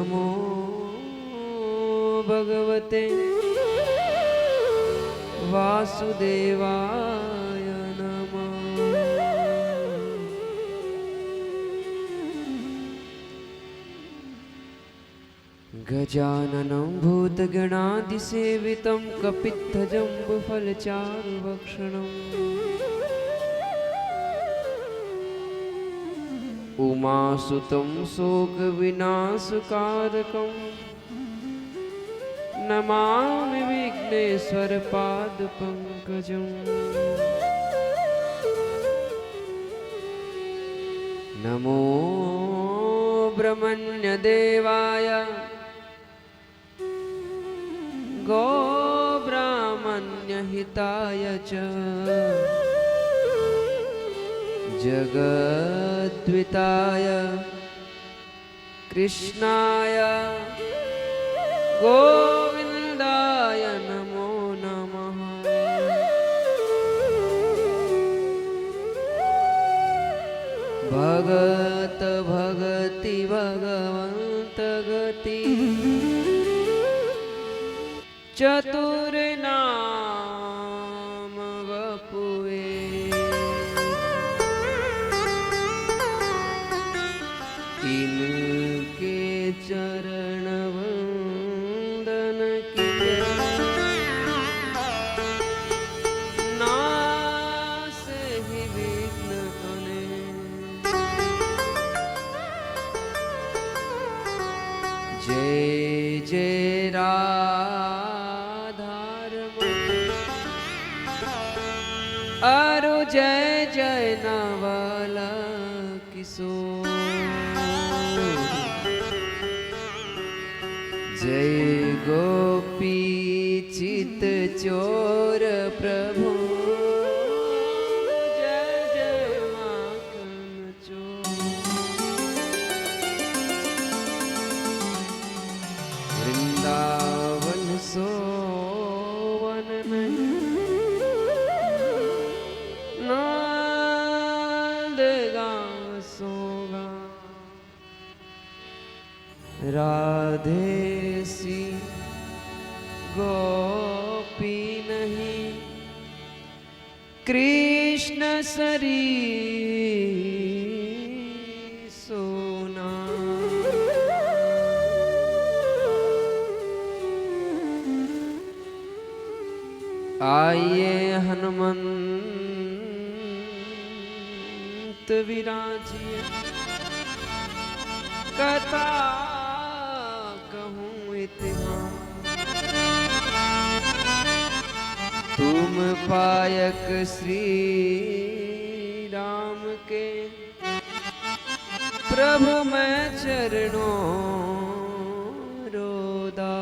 नमो भगवते वासुदेवाय नमः। गजाननं भूतगणादिसेवितं कपित्थजम्बुफलचारुभक्षणम् उमासुतं शोकविनाशकारकं नमामि विघ्नेश्वरपादपङ्कजम्। नमो ब्रह्मण्यदेवाय गोब्राह्मण्यहिताय च जगद्विताय कृष्णाय गोविन्दाय नमो नमः। भगत भगति भगवन्त गति चतुर नाम वपुए। इनके चरण वंदन किए नास ही विघ्न तने। जय जय अरु जय जय नवल किशोर। जय गोपी चित चोर प्रभु जय जय माखन चोर। वृंदावन सोवन नहीं राधे सी गोपी नहीं कृष्ण सरी सोना। आइए हनुमंत विराजिए कथा तुम पायक श्री राम के प्रभु मैं चरणों रोदा।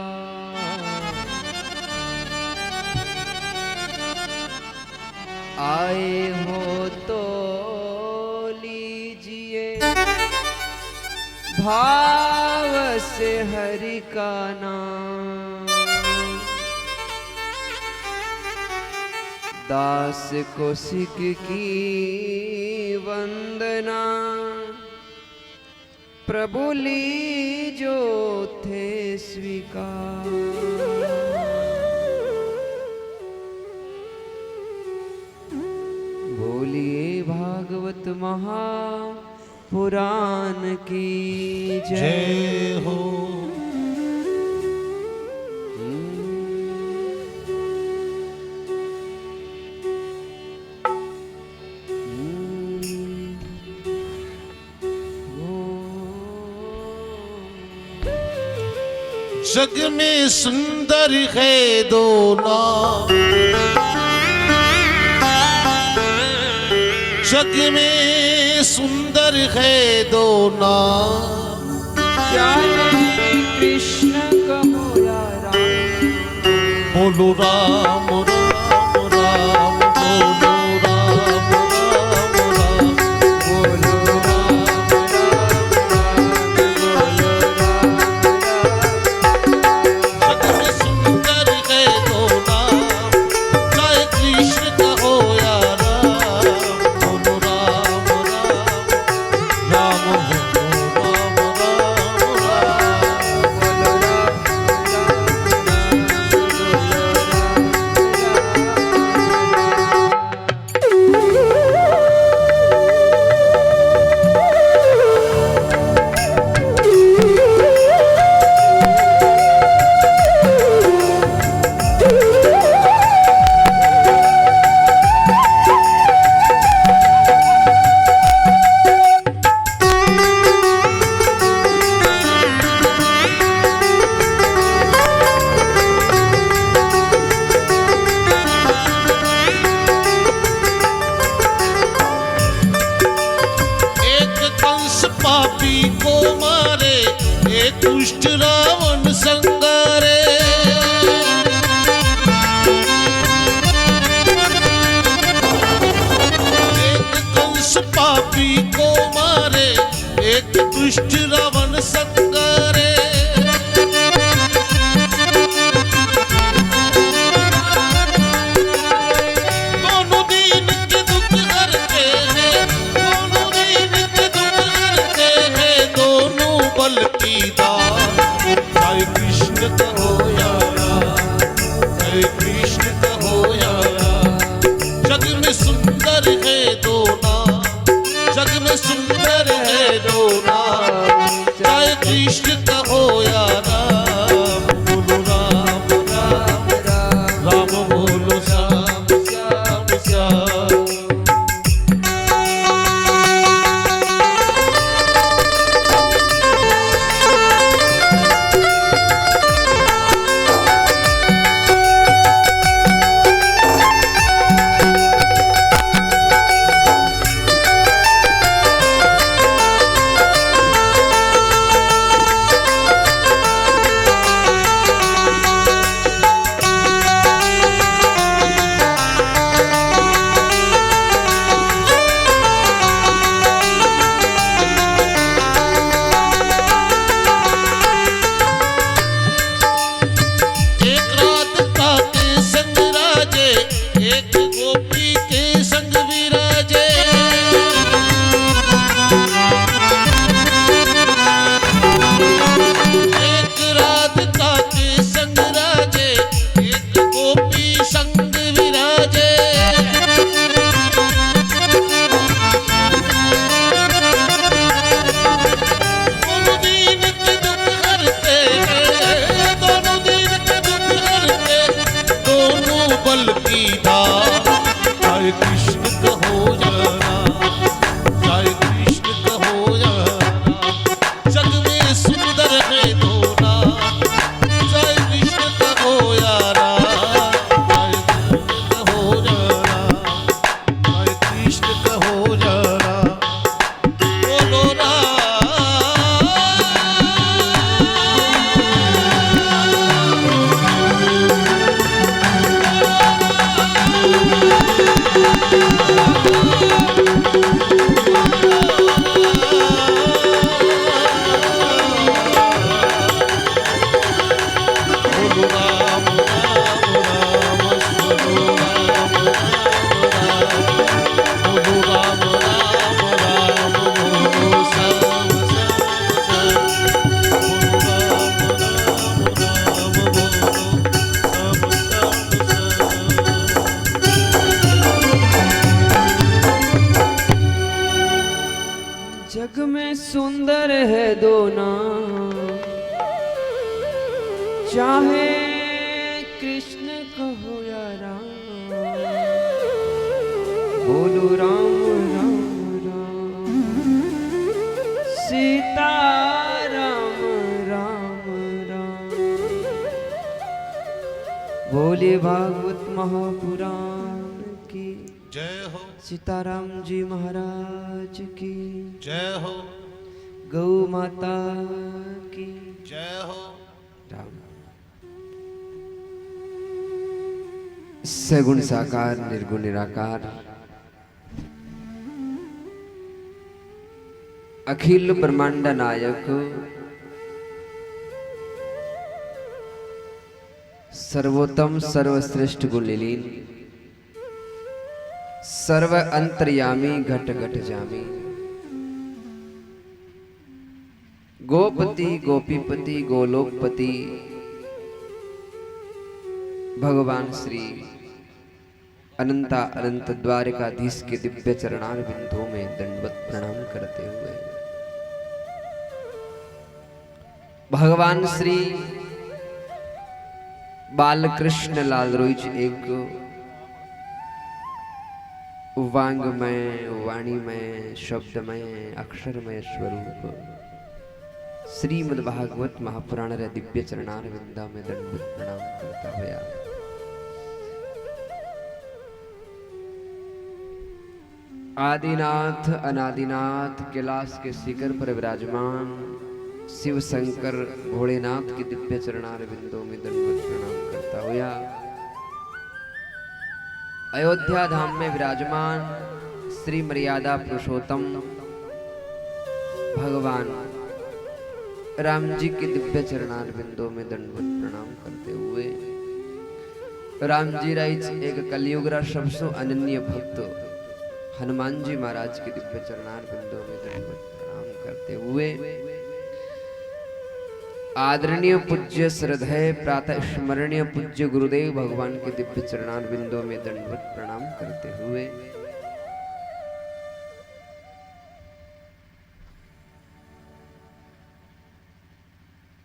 आए हो तो लीजिए भाव से हरि का नाम। दास को सिख की वंदना प्रभु लीजो थे स्वीकार। बोलिए भागवत महापुराण की जय हो। जग में सुंदर है दो नाम, जग में सुंदर है दो नाम। क्या कृष्ण कहो या राम, बोलो राम राम राम, बोलो राम राम राम, बोलो राम राम राम, जग में सुंदर है दो नाम, चाहे कृष्ण कहो या राम। बोलो राम राम राम, बोलो राम राम राम। दुष्ट रावण संगारे एक कंस पापी को मारे एक दुष्ट रावण संगारे दोनों दीन के दुख हरते हैं दोनों दीन के दुख हरते हैं दोनों बल की दात जय कृष्ण कहो यारा जय कृष्ण कहो यारा जग में सुंदर है दो नाम जग में सुंदर है दो नाम जय कृष्ण कहो यारा बोलो राम राम राम राम बोलो श्याम श्याम श्याम एक राधिका के संग राजे एक गोपी के संग विराजे एक राधिका के संग राजे एक गोपी संग विराजे दोनों दीन के दुख हरते हैं दोनों दीन के दुख हरते दोनों बल की दात जय कृष्ण कहो यारा जय कृष्ण कहो यारा जग में सुंदर है दो नाम जय कृष्ण कहो यारा जय कृष्ण कहो यारा जय कृष्ण कहो यारा बोलो राम बोलो राम राम राम बोलो राम बोलो राम राम राम बोलो श्याम श्याम श्याम बोलो राम राम राम बोलो श्याम श्याम जग में सुंदर है दो नाम चाहे कृष्ण कहो या राम बोलो राम राम राम सीता राम राम राम बोले भागवत महापुराण की जय हो सीताराम जी महाराज की जय हो गौ माता की जय हो राम सगुण साकार निर्गुण निराकार अखिल ब्रह्मांड नायक सर्वोत्तम सर्वश्रेष्ठ गुणलीन सर्व अंतर्यामी घट घट जामी गोपति गोपीपति गोलोकपति भगवान श्री अनंता अनंत द्वारिकाधीश के दिव्य चरणार बिंदुओं में दंडवत प्रणाम करते हुए भगवान श्री बालकृष्ण लाल रोज एक वांगमय वाणीमय शब्दमय अक्षरमय स्वरूप श्रीमद् भागवत महापुराण रे दिव्य चरणार विंदा में दंडवत प्रणाम करता हुआ आदिनाथ अनादिनाथ कैलाश के शिखर पर विराजमान शिव शंकर भोलेनाथ की दिव्य चरणार बिंदों में दंडवत प्रणाम करता हुआ अयोध्या धाम में विराजमान श्री मर्यादा पुरुषोत्तम भगवान राम जी के दिव्य चरणार बिंदों में दंडवत प्रणाम करते हुए राम जी राइज एक कलयुग रा सबसो अनन्य भक्त हनुमान जी महाराज के दिव्य चरणार बिंदों में दंडवत प्रणाम करते हुए आदरणीय पूज्य श्रद्धेय प्रातः स्मरणीय पूज्य गुरुदेव भगवान के दिव्य चरणार बिंदों में दंडवत प्रणाम करते हुए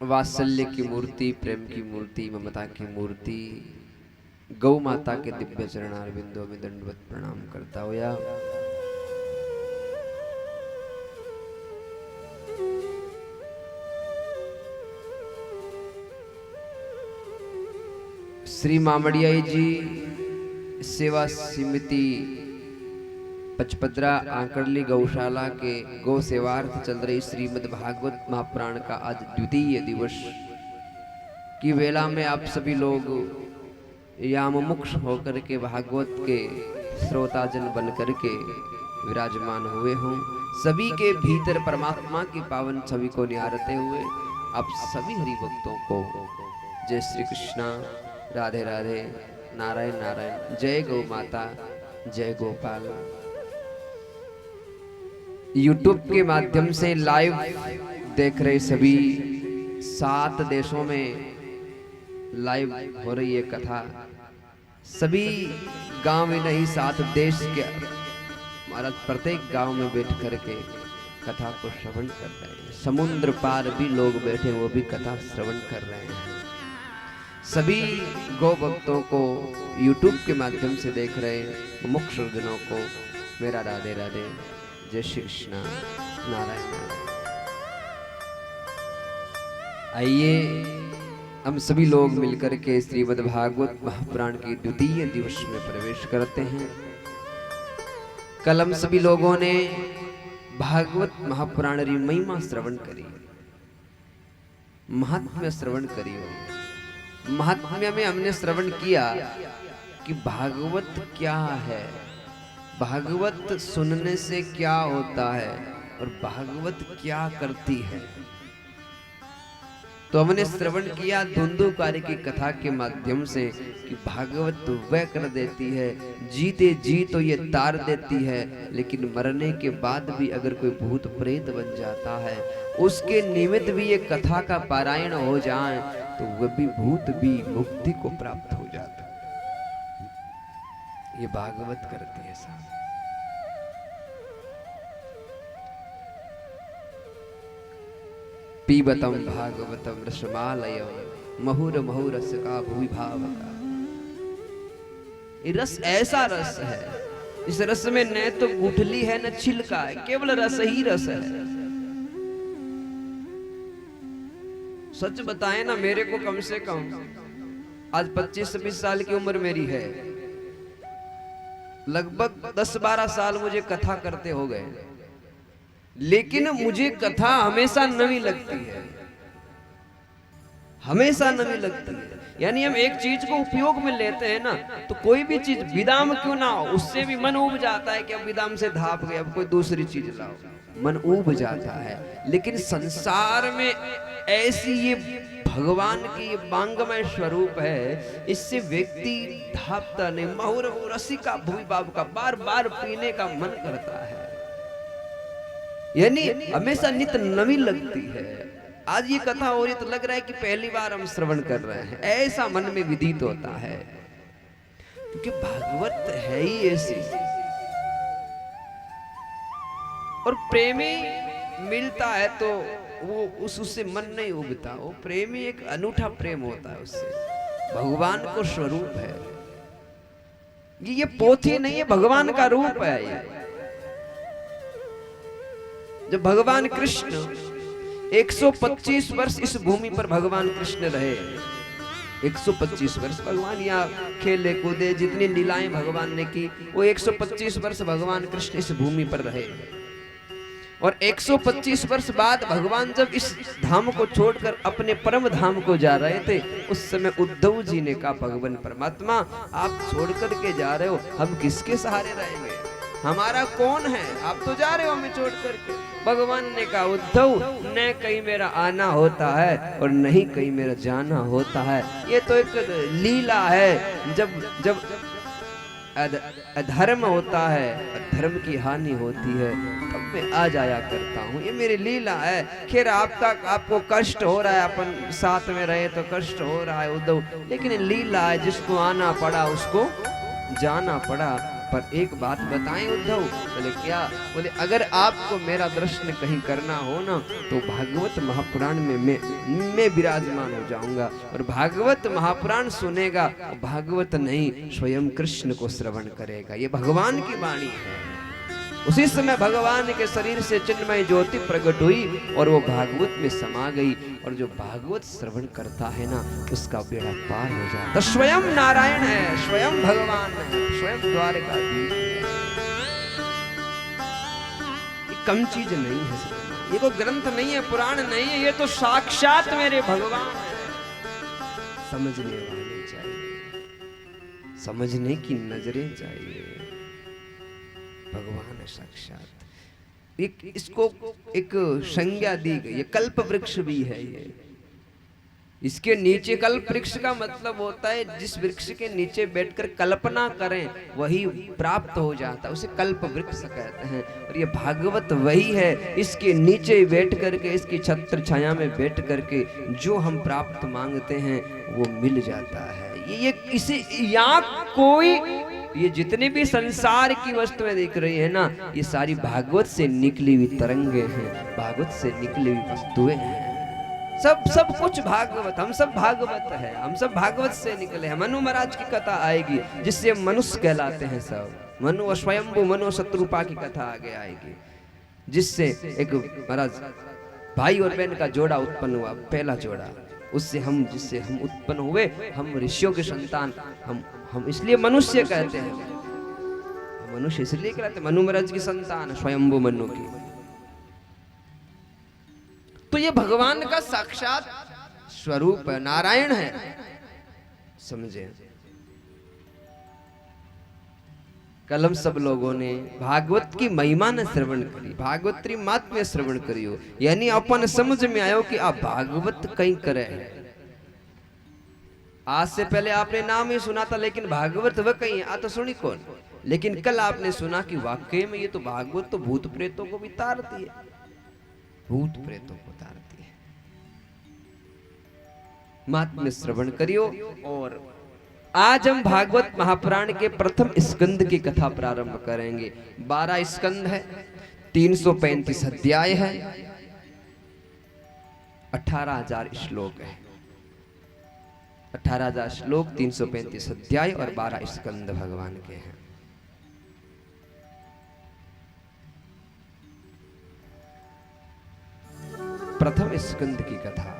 वात्सल्य की मूर्ति, प्रेम की मूर्ति, ममता की मूर्ति गौ माता के दिव्य चरणार बिंदों में दंडवत प्रणाम करता हुआ श्री मामड़िया जी सेवा समिति पचपदरा आंकड़ली गौशाला के गौ सेवार्थ चल रही श्रीमद् भागवत महापुराण का आज द्वितीय दिवस की वेला में आप सभी लोग याममुक्ष होकर के भागवत के श्रोताजन बन करके विराजमान हुए हों। सभी के भीतर परमात्मा की पावन छवि को निहारते हुए आप सभी हरि भक्तों को जय श्री कृष्णा, राधे राधे, नारायण नारायण, जय गौ माता, जय गोपाल। YouTube के माध्यम से लाइव देख रहे सभी 7 देशों में लाइव हो रही है कथा। सभी गांव में नहीं 7 देश के महाराज प्रत्येक गांव में बैठ करके कथा को श्रवण कर रहे हैं। समुद्र पार भी लोग बैठे वो भी कथा श्रवण कर रहे हैं। सभी गौ भक्तों को YouTube के माध्यम से देख रहे मुख्य जनों को मेरा राधे राधे, जय श्री कृष्ण, नारायण नारायण। आइए हम सभी लोग मिलकर के श्रीमद् भागवत महापुराण के द्वितीय दिवस में प्रवेश करते हैं। कल हम सभी लोगों ने भागवत महापुराण की महिमा श्रवण करी, महात्म्य श्रवण करी। महात्म्य में हमने श्रवण किया कि भागवत क्या है, भागवत सुनने से क्या होता है और भागवत क्या करती है। तो हमने श्रवण किया धुंधुकारी की कथा के माध्यम से कि भागवत तो वह कर देती है, जीते जी तो ये तार देती है, लेकिन मरने के बाद भी अगर कोई भूत प्रेत बन जाता है, उसके निमित्त भी ये कथा का पारायण हो जाए तो वह भी भूत भी मुक्ति को प्राप्त हो जाता है। ये भागवत करती है साहब। पीबतम भागवतम रसमालयम महुर महुरस का भूमि भावका। ये रस ऐसा रस है, इस रस में न तो गुठली है न छिलका है, केवल रस ही रस है। सच बताएं ना, मेरे को कम से कम आज 25-26 साल की उम्र मेरी है, लगभग 10-12 साल मुझे कथा करते हो गए, लेकिन मुझे कथा हमेशा नवी लगती है, हमेशा नवी लगती है। यानी हम एक चीज को उपयोग में लेते हैं ना, तो कोई भी चीज विदाम क्यों ना हो, उससे भी मन उब जाता है कि अब विदाम से धाप गए, अब कोई दूसरी चीज लाओ, मन उब जाता है। लेकिन संसार में ऐसी ये भगवान की वांगमय स्वरूप है, इससे व्यक्ति धापता नहीं, महुर रसिका भूमि बाब का बार बार पीने का मन करता है, यानी हमेशा नित नवी लगती है। आज ये कथा हो रही तो लग रहा है कि पहली बार हम श्रवण कर रहे हैं, ऐसा मन में विदित होता है, क्योंकि भागवत है ही ऐसी। और प्रेमी मिलता है तो वो उससे मन नहीं उबता, वो प्रेमी एक अनूठा प्रेम होता है, उससे भगवान को स्वरूप है। ये पोथी नहीं है, भगवान का रूप है ये। जब भगवान कृष्ण 125 वर्ष इस भूमि पर भगवान कृष्ण रहे, 125 वर्ष भगवान यहाँ खेले कूदे, जितनी लीलाएं भगवान ने की, वो 125 वर्ष भगवान कृष्ण इस भूमि पर रहे। और 125 वर्ष बाद भगवान जब इस धाम को छोड़कर अपने परम धाम को जा रहे थे, उस समय उद्धव जी ने कहा, भगवान परमात्मा आप छोड़ कर के जा रहे हो, हम किसके सहारे रहेंगे, हमारा कौन है, आप तो जा रहे हो हमें छोड़ करके। भगवान ने कहा, उद्धव न कहीं मेरा आना होता है और नहीं कहीं मेरा जाना होता है, ये तो एक लीला है। जब जब अधर्म होता है, धर्म की हानि होती है, तब मैं आ जाया करता हूँ, ये मेरी लीला है। खैर आपको कष्ट हो रहा है, अपन साथ में रहे तो कष्ट हो रहा है उद्धव, लेकिन लीला है, जिसको आना पड़ा उसको जाना पड़ा। पर एक बात बताएं उद्धव, बोले क्या, बोले अगर आपको मेरा दर्शन कहीं करना हो ना, तो भागवत महापुराण में मैं विराजमान हो जाऊंगा, और भागवत महापुराण सुनेगा, भागवत नहीं स्वयं कृष्ण को श्रवण करेगा। ये भगवान की वाणी है। उसी समय भगवान के शरीर से चिन्मय ज्योति प्रकट हुई और वो भागवत में समा गई, और जो भागवत श्रवण करता है ना, उसका बेड़ा पार हो जाता। तो स्वयं नारायण है, स्वयं भगवान है, स्वयं द्वारकाधीश है। ये कम चीज नहीं है, ये कोई ग्रंथ नहीं है, पुराण नहीं है, ये तो साक्षात मेरे भगवान है। समझने वाले चाहिए, समझने की नजरें चाहिए। भगवान है साक्षात। इसको एक संज्ञा दी गई, ये कल्प वृक्ष भी है। ये इसके नीचे, कल्प वृक्ष का मतलब होता है जिस वृक्ष के नीचे बैठकर कल्पना करें वही प्राप्त हो जाता है, उसे कल्प वृक्ष कहते हैं। और ये भागवत वही है, इसके नीचे बैठ करके, इसकी छत्र छाया में बैठ करके जो हम प्राप्त मांगते हैं वो मिल जाता है। ये किसी यहाँ कोई, ये जितने भी संसार की वस्तुएं दिख रही है ना, ये सारी भागवत से निकली हुई तरंगे हैं, भागवत से निकली हुई वस्तुएं हैं। सब कुछ भागवत, हम सब भागवत है, हम सब भागवत से निकले हैं। मनु महाराज की कथा आएगी जिससे मनुष्य कहलाते हैं सब। मनु और स्वयंभू मनु शत्रुपा की कथा आगे आएगी, जिससे एक महाराज भाई और बहन का जोड़ा उत्पन्न हुआ, पहला जोड़ा, उससे जिससे हम उत्पन्न हुए, हम ऋषियों के संतान, हम इसलिए मनुष्य कहते हैं, मनुष्य इसलिए कहते हैं, मनु महाराज की संतान, स्वयंभू मनु की। तो ये भगवान का साक्षात स्वरूप है, नारायण है, समझे। कल हम सब लोगों ने भागवत की महिमा ने श्रवण करी, भागवत महात्म्य श्रवण करियो, यानी अपन समझ में आयो कि आप भागवत कहीं करे। आज से पहले आपने नाम ही सुना था, लेकिन भागवत वह कहीं आ तो सुनी कौन। लेकिन कल आपने सुना कि वाकई में ये तो भागवत तो भूत प्रेतों को भी तारती है, भूत प्रेतों को तारती है। महात्म्य श्रवण करियो। और आज हम भागवत महापुराण के प्रथम स्कंद की कथा प्रारंभ करेंगे। 12 स्कंद है, 335 अध्याय है, 18,000 श्लोक है। 18,000 श्लोक, 335 अध्याय और 12 स्कंद भगवान के हैं। प्रथम स्कंद की कथा।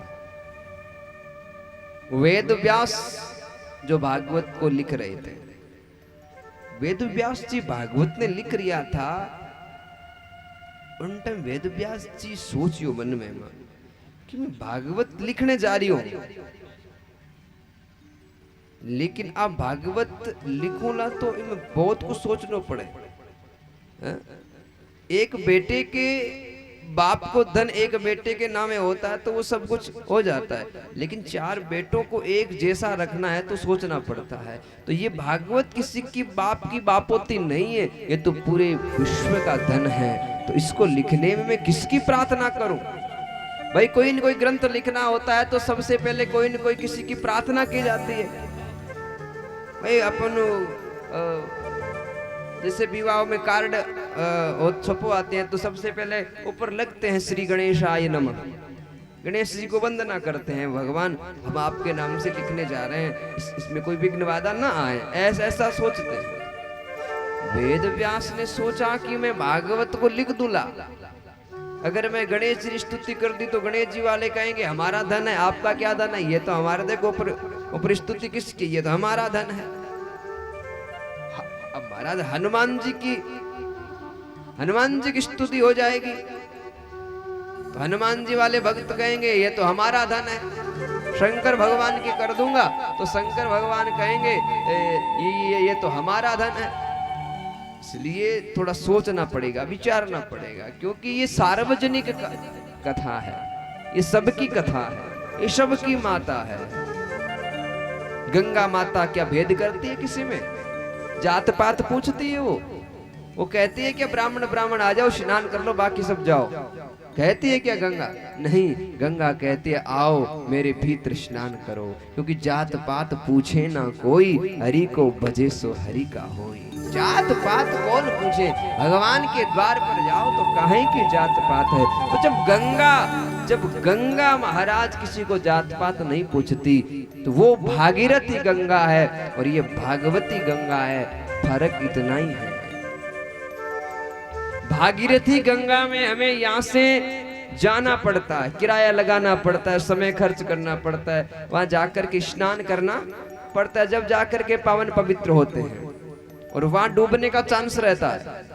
वेद व्यास जो भागवत को लिख रहे थे, वेद व्यास जी भागवत ने लिख रिया था, उन टाइम वेद व्यास जी सोचियो मन में कि मैं भागवत लिखने जा रही हूं, लेकिन आप भागवत लिखूंगा तो इनमें बहुत कुछ सोचना पड़े। एक बेटे के बाप को धन एक बेटे के नामे होता है तो वो सब कुछ हो जाता है, लेकिन 4 बेटों को एक जैसा रखना है तो सोचना पड़ता है। तो ये भागवत किसी की बाप की बापोती नहीं है, ये तो पूरे विश्व का धन है। तो इसको लिखने में मैं किसकी प्रार्थना करूं? भाई कोई न कोई ग्रंथ लिखना होता है तो सबसे पहले कोई न कोई किसी की प्रार्थना की जाती है। भाई अपन जैसे विवाह में कार्ड छपवाते हैं तो सबसे पहले ऊपर लगते हैं श्री गणेशाय नमः, गणेश जी को वंदना करते हैं, भगवान हम आपके नाम से लिखने जा रहे हैं, इसमें कोई विघ्न बाधा ना आए, ऐसा सोचते हैं। वेद व्यास ने सोचा कि मैं भागवत को लिख दूंगा, अगर मैं गणेश जी की स्तुति कर दी तो गणेश जी वाले कहेंगे हमारा धन है, आपका क्या धन है, ये तो हमारा, देखो ऊपर स्तुति किसकी, ये तो हमारा धन है। अब महाराज हनुमान जी की स्तुति हो जाएगी तो हनुमान जी वाले भक्त कहेंगे ये तो हमारा धन है, शंकर भगवान की कर दूंगा तो शंकर भगवान कहेंगे ये तो हमारा धन है। इसलिए थोड़ा सोचना पड़ेगा, विचारना पड़ेगा, क्योंकि ये सार्वजनिक कथा है, ये सबकी कथा है, ये सबकी माता है। गंगा माता क्या भेद करती है किसी में? जात पात पूछती है वो कहती है कि ब्राह्मण ब्राह्मण आ जाओ स्नान कर लो बाकी सब जाओ, कहती है क्या गंगा? नहीं, गंगा कहती है आओ मेरे भीतर स्नान करो, क्योंकि जात पात पूछे ना कोई, हरि को भजे सो हरि का होई। जात पात कौन पूछे? भगवान के द्वार पर जाओ तो काहे की जात पात है। तो जब गंगा महाराज किसी को जात पात नहीं पूछती तो वो भागीरथी गंगा है और ये भागवती गंगा है, फर्क इतना ही है। भागीरथी गंगा में हमें यहाँ से जाना पड़ता है, किराया लगाना पड़ता है, समय खर्च करना पड़ता है, वहां जाकर के स्नान करना पड़ता है, जब जाकर के पावन पवित्र होते हैं। और वहां डूबने का चांस रहता है।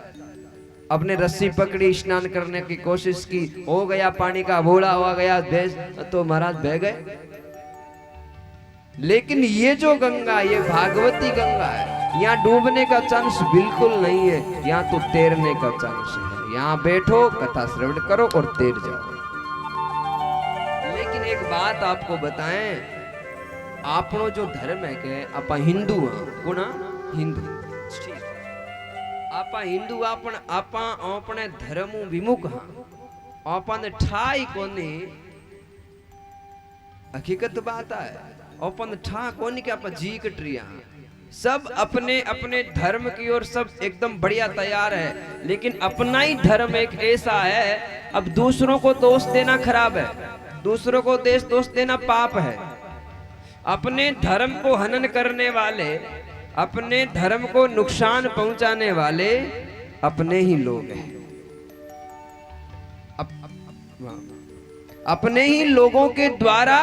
अपने रस्सी पकड़ी, स्नान करने की कोशिश की, हो गया पानी का घोड़ा, हो गया देश, तो महाराज बह गए। लेकिन ये जो गंगा, ये भागवती गंगा है, यहाँ डूबने का चांस बिल्कुल नहीं है, यहाँ तो तैरने का चांस है। यहाँ बैठो, कथा श्रवण करो और तैर जाओ। लेकिन एक बात आपको बताएं, आपनो जो धर्म है के आपा हिंदू कोना हिंदू आपा हिंदू आपा अपने धर्म विमुख हाँ, आपा ने ठाई कोनी, हकीकत बात है, अपन ठा कोनी के आपा जी कटरिया, सब अपने अपने धर्म की ओर सब एकदम बढ़िया तैयार है, लेकिन अपना ही धर्म एक ऐसा है, अब दूसरों को दोष देना खराब है, दूसरों को दोष देना पाप है। अपने धर्म को हनन करने वाले, अपने धर्म को नुकसान पहुंचाने वाले अपने ही लोग हैं। अपने ही लोगों के द्वारा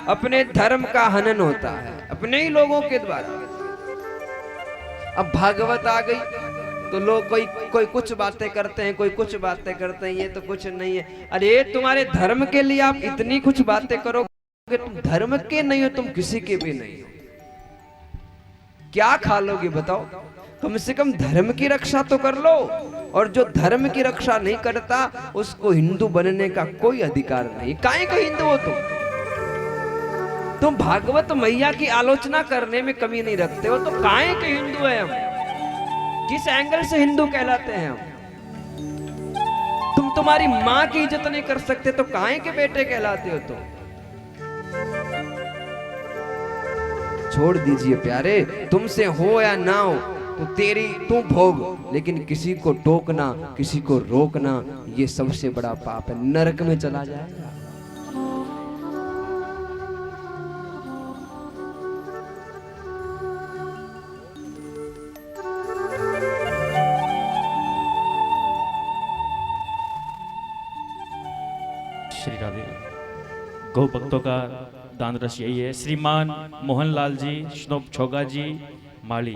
अपने धर्म का हनन होता है, अपने ही लोगों के द्वारा। अब भागवत आ गई तो लोग कोई कुछ बातें करते हैं, कोई कुछ बातें करते हैं, ये तो कुछ नहीं है। अरे तुम्हारे धर्म के लिए आप इतनी कुछ बातें करोगे, तुम धर्म के नहीं हो, तुम किसी के भी नहीं हो, क्या खा लोगे बताओ? कम से कम धर्म की रक्षा तो कर लो। और जो धर्म की रक्षा नहीं करता उसको हिंदू बनने का कोई अधिकार नहीं। काहे को हिंदू हो तुम भागवत मैया की आलोचना करने में कमी नहीं रखते हो, तो काहे के हिंदू है हम? किस एंगल से हिंदू कहलाते हैं हम? तुम तुम्हारी माँ की इज्जत नहीं कर सकते तो काहे के बेटे कहलाते हो तुम? छोड़ दीजिए प्यारे, तुमसे हो या ना हो तो तू भोग, लेकिन किसी को टोकना, किसी को रोकना, ये सबसे बड़ा पाप है, नरक में चला जाएगा। श्री राधे। गौ भक्तों का दान रस यही है। श्रीमान मोहनलाल जी, श्नोप छोगा जी, माली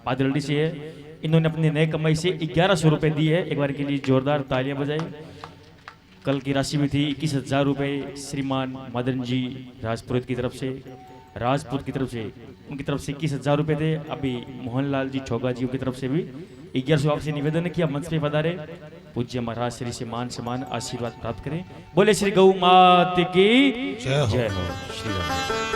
पादरडी से है। इन्होंने अपनी नए कमाई से 1100 रुपए दिए है। एक बार के लिए जोरदार तालियां बजाई। कल की राशि में थी 21,000 रुपए। श्रीमान मदन जी राजपुरोहित की तरफ से, राजपूत की तरफ से, उनकी तरफ से 21,000 रुपए थे। अभी मोहनलाल जी छोगा जी की तरफ से भी 1100 आपसे निवेदन किया। मंच पे पधारे, पूज्य महाराज श्री से मान सम्मान आशीर्वाद प्राप्त करें। बोले श्री गौ मात की जय हो। श्री राम।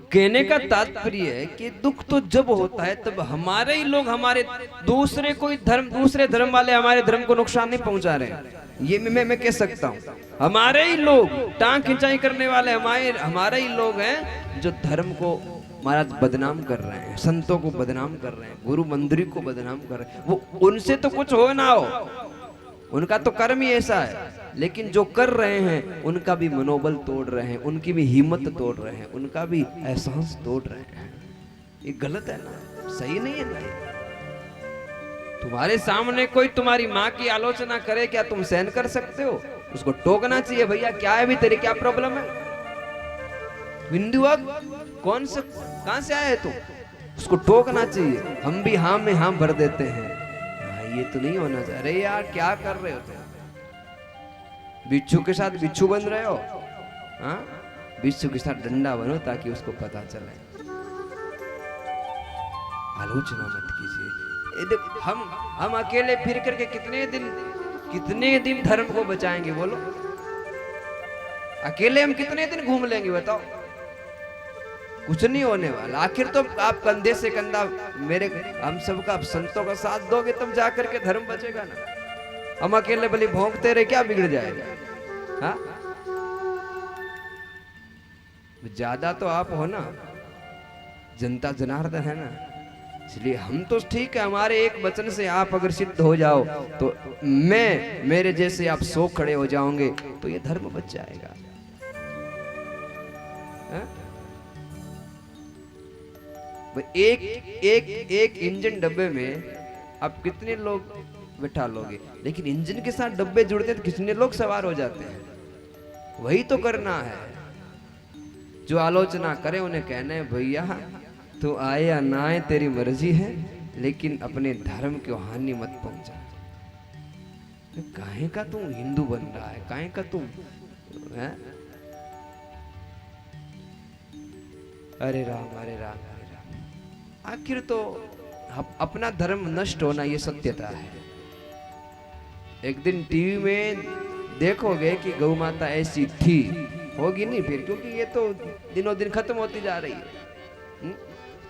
कहने का तात्पर्य है कि दुख तो जब होता है तब हमारे ही लोग, हमारे दूसरे धर्म वाले हमारे धर्म को नुकसान नहीं पहुंचा रहे हैं। ये मैं कह सकता हूँ, हमारे ही लोग टांग खिंचाई करने वाले हमारे ही लोग हैं जो धर्म को महाराज बदनाम कर रहे हैं, संतों को बदनाम कर रहे हैं, गुरु मंदिर को बदनाम कर रहे हैं। वो उनसे तो कुछ हो ना हो, उनका तो कर्म ही ऐसा है। लेकिन जो कर रहे हैं उनका भी मनोबल तोड़ रहे हैं, उनकी भी हिम्मत तोड़ रहे हैं, उनका भी एहसास तोड़ रहे हैं। ये गलत है ना, सही नहीं है ना। तुम्हारे सामने कोई तुम्हारी माँ की आलोचना करे, क्या तुम सहन कर सकते हो? उसको टोकना चाहिए, भैया क्या है भी तेरी क्या प्रॉब्लम है? हिंदू कौन से कहां से आए तुम? उसको टोकना चाहिए। हम भी हाँ में हाँ भर देते हैं। ये तो नहीं होना चाहिए। अरे यार क्या कर रहे हो तुम? बिच्छू के साथ बिच्छू बन रहे हो? हाँ, बिच्छू के साथ डंडा बनो ताकि उसको पता चले। आलोचना मत कीजिए। देखो हम अकेले फिर करके कितने दिन धर्म को बचाएंगे? बोलो, अकेले हम कितने दिन घूम लेंगे बताओ? कुछ नहीं होने वाला। आखिर तो आप कंधे से कंधा हम सबका, आप संतों का साथ दोगे तब जाकर के धर्म बचेगा ना। हम अकेले भले भोंकते रहे, क्या बिगड़ जाएगा? हाँ, ज्यादा तो आप हो ना, जनता जनार्दन है ना, इसलिए हम तो ठीक है। हमारे एक वचन से आप अगर सिद्ध हो जाओ तो मेरे जैसे आप 100 खड़े हो जाओगे तो ये धर्म बच जाएगा। हाँ? एक इंजन डब्बे में आप कितने लोग बिठा लोगे? लेकिन इंजन के साथ डब्बे जुड़ते हैं तो कितने लोग सवार हो जाते हैं। वही तो करना है। जो आलोचना करे उन्हें कहना है, भैया तो आए या ना आए तेरी मर्जी है, लेकिन अपने धर्म को हानि मत पहुंचा। काहे का तू हिंदू बन रहा है? काहे का तू है? अरे राम अरे राम अरे राम। आखिर तो अपना धर्म नष्ट होना ये सत्यता है। एक दिन टीवी में देखोगे कि गौ माता ऐसी थी, होगी नहीं फिर, क्योंकि ये तो दिनों दिन खत्म होती जा रही है।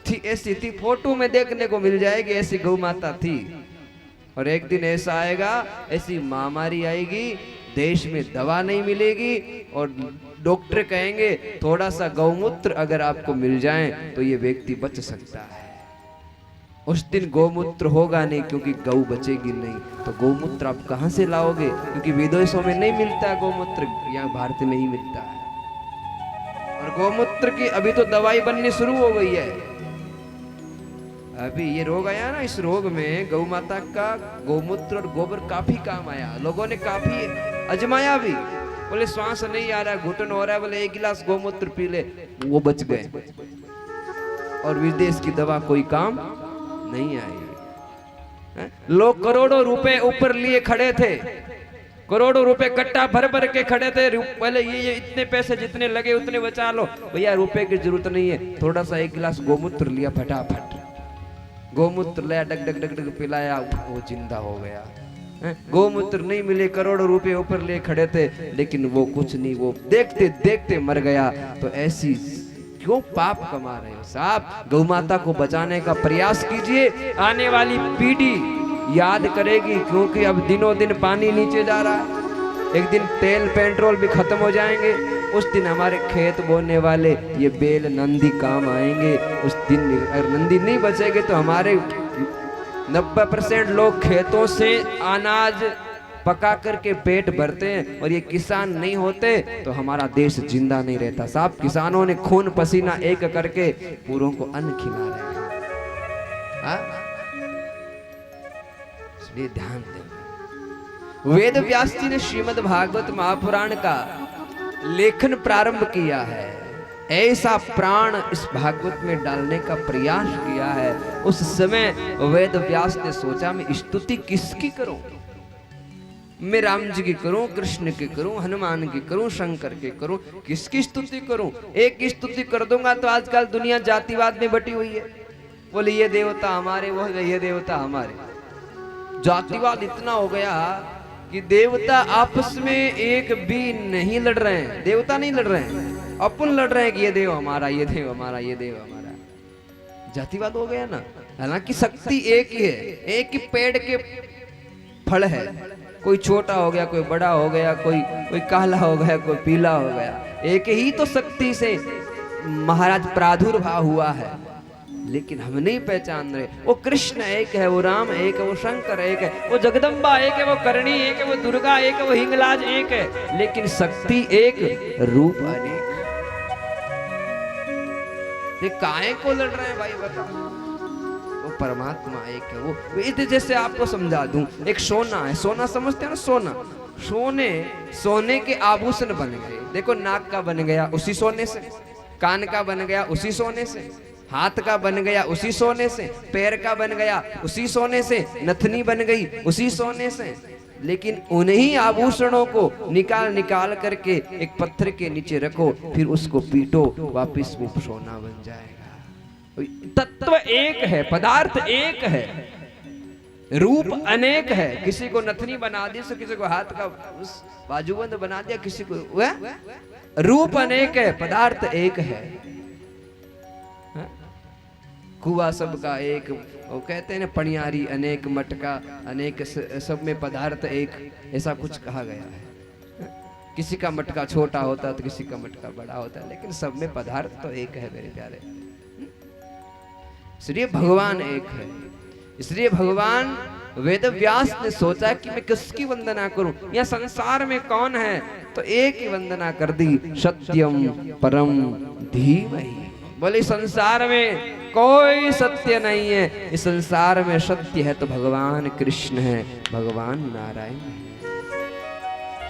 थी ऐसी थी, फोटो में देखने को मिल जाएगी ऐसी गौ माता थी। और एक दिन ऐसा आएगा, ऐसी महामारी आएगी, देश में दवा नहीं मिलेगी और डॉक्टर कहेंगे थोड़ा सा गौमूत्र अगर आपको मिल जाए तो ये व्यक्ति बच सकता है। उस दिन गौमूत्र होगा नहीं, क्योंकि गौ बचेगी नहीं। तो गौमूत्र आप कहां से लाओगे? क्योंकि विदेशों में नहीं मिलता है गौमूत्र, यहाँ भारत में ही मिलता है। और गौमूत्र की अभी तो दवाई बननी शुरू हो गई है। अभी ये रोग आया ना, इस रोग में गौ माता का गौमूत्र और गोबर काफी काम आया। लोगों ने काफी अजमाया भी, बोले श्वास नहीं आ रहा, घुटन हो रहा है, बोले 1 गिलास गौमूत्र पी ले, वो बच गए। और विदेश की दवा कोई काम नहीं आई। लोग करोड़ों रुपए ऊपर लिए खड़े थे, करोड़ों रुपए कट्टा भर भर के खड़े थे। पहले ये इतने पैसे जितने लगे उतने बचा लो। भैया रुपए की जरूरत नहीं है, थोड़ा सा 1 गिलास गौमूत्र लिया, फटाफट गौमूत्र लाया, डग डग डग डग पिलाया, वो जिंदा हो गया। गौमूत्र नहीं मिले, करोड़ों रुपए ऊपर ले खड़े थे, लेकिन वो कुछ नहीं, वो देखते देखते मर गया। तो ऐसी क्यों पाप कमा रहे हो साहब? गौ माता को बचाने का प्रयास कीजिए, आने वाली पीढ़ी याद करेगी, क्योंकि अब दिनों दिन पानी नीचे जा रहा है। एक दिन तेल पेट्रोल भी खत्म हो जाएंगे, उस दिन हमारे खेत बोने वाले ये बैल नंदी काम आएंगे। उस दिन अगर नंदी नहीं बचेंगे तो हमारे 90% लोग खेतों से अनाज पका करके पेट भरते हैं, और ये किसान नहीं होते तो हमारा देश जिंदा नहीं रहता साहब। किसानों ने खून पसीना एक करके पूरों को अन्न खिला रहे हैं। इसलिए ध्यान दें। वेद व्यास जी ने श्रीमद् भागवत महापुराण का लेखन प्रारंभ किया है। ऐसा प्राण इस भागवत में डालने का प्रयास किया है। उस समय वेद व्यास ने सोचा मैं स्तुति किसकी करूं? मैं राम जी की करूं, कृष्ण की करूं, हनुमान की करूं, शंकर की करूं, किसकी स्तुति करूं? एक की स्तुति कर दूंगा तो आजकल दुनिया जातिवाद में बटी हुई है। बोले ये देवता हमारे, वो ये देवता हमारे। जातिवाद इतना हो गया कि देवता आपस में एक भी नहीं लड़ रहे हैं। देवता नहीं लड़ रहे हैं, अपन लड़ रहे हैं कि ये देव हमारा, ये देव हमारा, ये देव हमारा। जातिवाद हो गया ना। हालांकि शक्ति एक ही है, एक ही पेड़ के फल है। कोई छोटा हो गया, कोई बड़ा हो गया, कोई काला हो गया, कोई पीला हो गया। एक ही तो शक्ति से महाराज प्रादुर्भाव हुआ है। लेकिन हम नहीं पहचान रहे। वो कृष्ण एक है, वो राम एक है, वो शंकर एक है, वो जगदम्बा एक है, वो करणी एक है, वो दुर्गा एक है, वो हिंगलाज एक है, लेकिन शक्ति एक, रूप अनेक। ये काहे को लड़ रहे हैं भाई बताओ? वो परमात्मा एक है। वो इधर जैसे आपको समझा दूं, एक सोना है, सोना समझते हो ना? सोना, सोने के आभूषण बन गए। देखो नाक का बन गया उसी सोने से, कान का बन गया उसी सोने से, हाथ का बन गया उसी सोने से, पैर का बन गया उसी सोने से, नथनी बन गई उसी सोने से। लेकिन उन्हीं आभूषणों को निकाल करके एक पत्थर के नीचे रखो, फिर उसको पीटो, वापिस वो सोना बन जाएगा। तत्व एक है, पदार्थ एक है, रूप अनेक है। किसी को नथनी बना दी, किसी को हाथ का बाजूबंद बना दिया, किसी को वह रूप अनेक है, पदार्थ एक है। कुआ सबका एक, वो कहते हैं ना, पनियारी अनेक, मटका अनेक, सब में पदार्थ एक, ऐसा कुछ कहा गया है। किसी का मटका छोटा होता है तो किसी का मटका बड़ा होता है, लेकिन सब में पदार्थ तो एक है मेरे प्यारे। इसलिए भगवान एक है। इसलिए भगवान वेद व्यास ने सोचा कि मैं किसकी वंदना करूं, या संसार में कौन है, तो एक ही वंदना कर दी, सत्यम परम धीमहि। बोले संसार में कोई सत्य नहीं है, इस संसार में सत्य है तो भगवान कृष्ण है, भगवान नारायण है।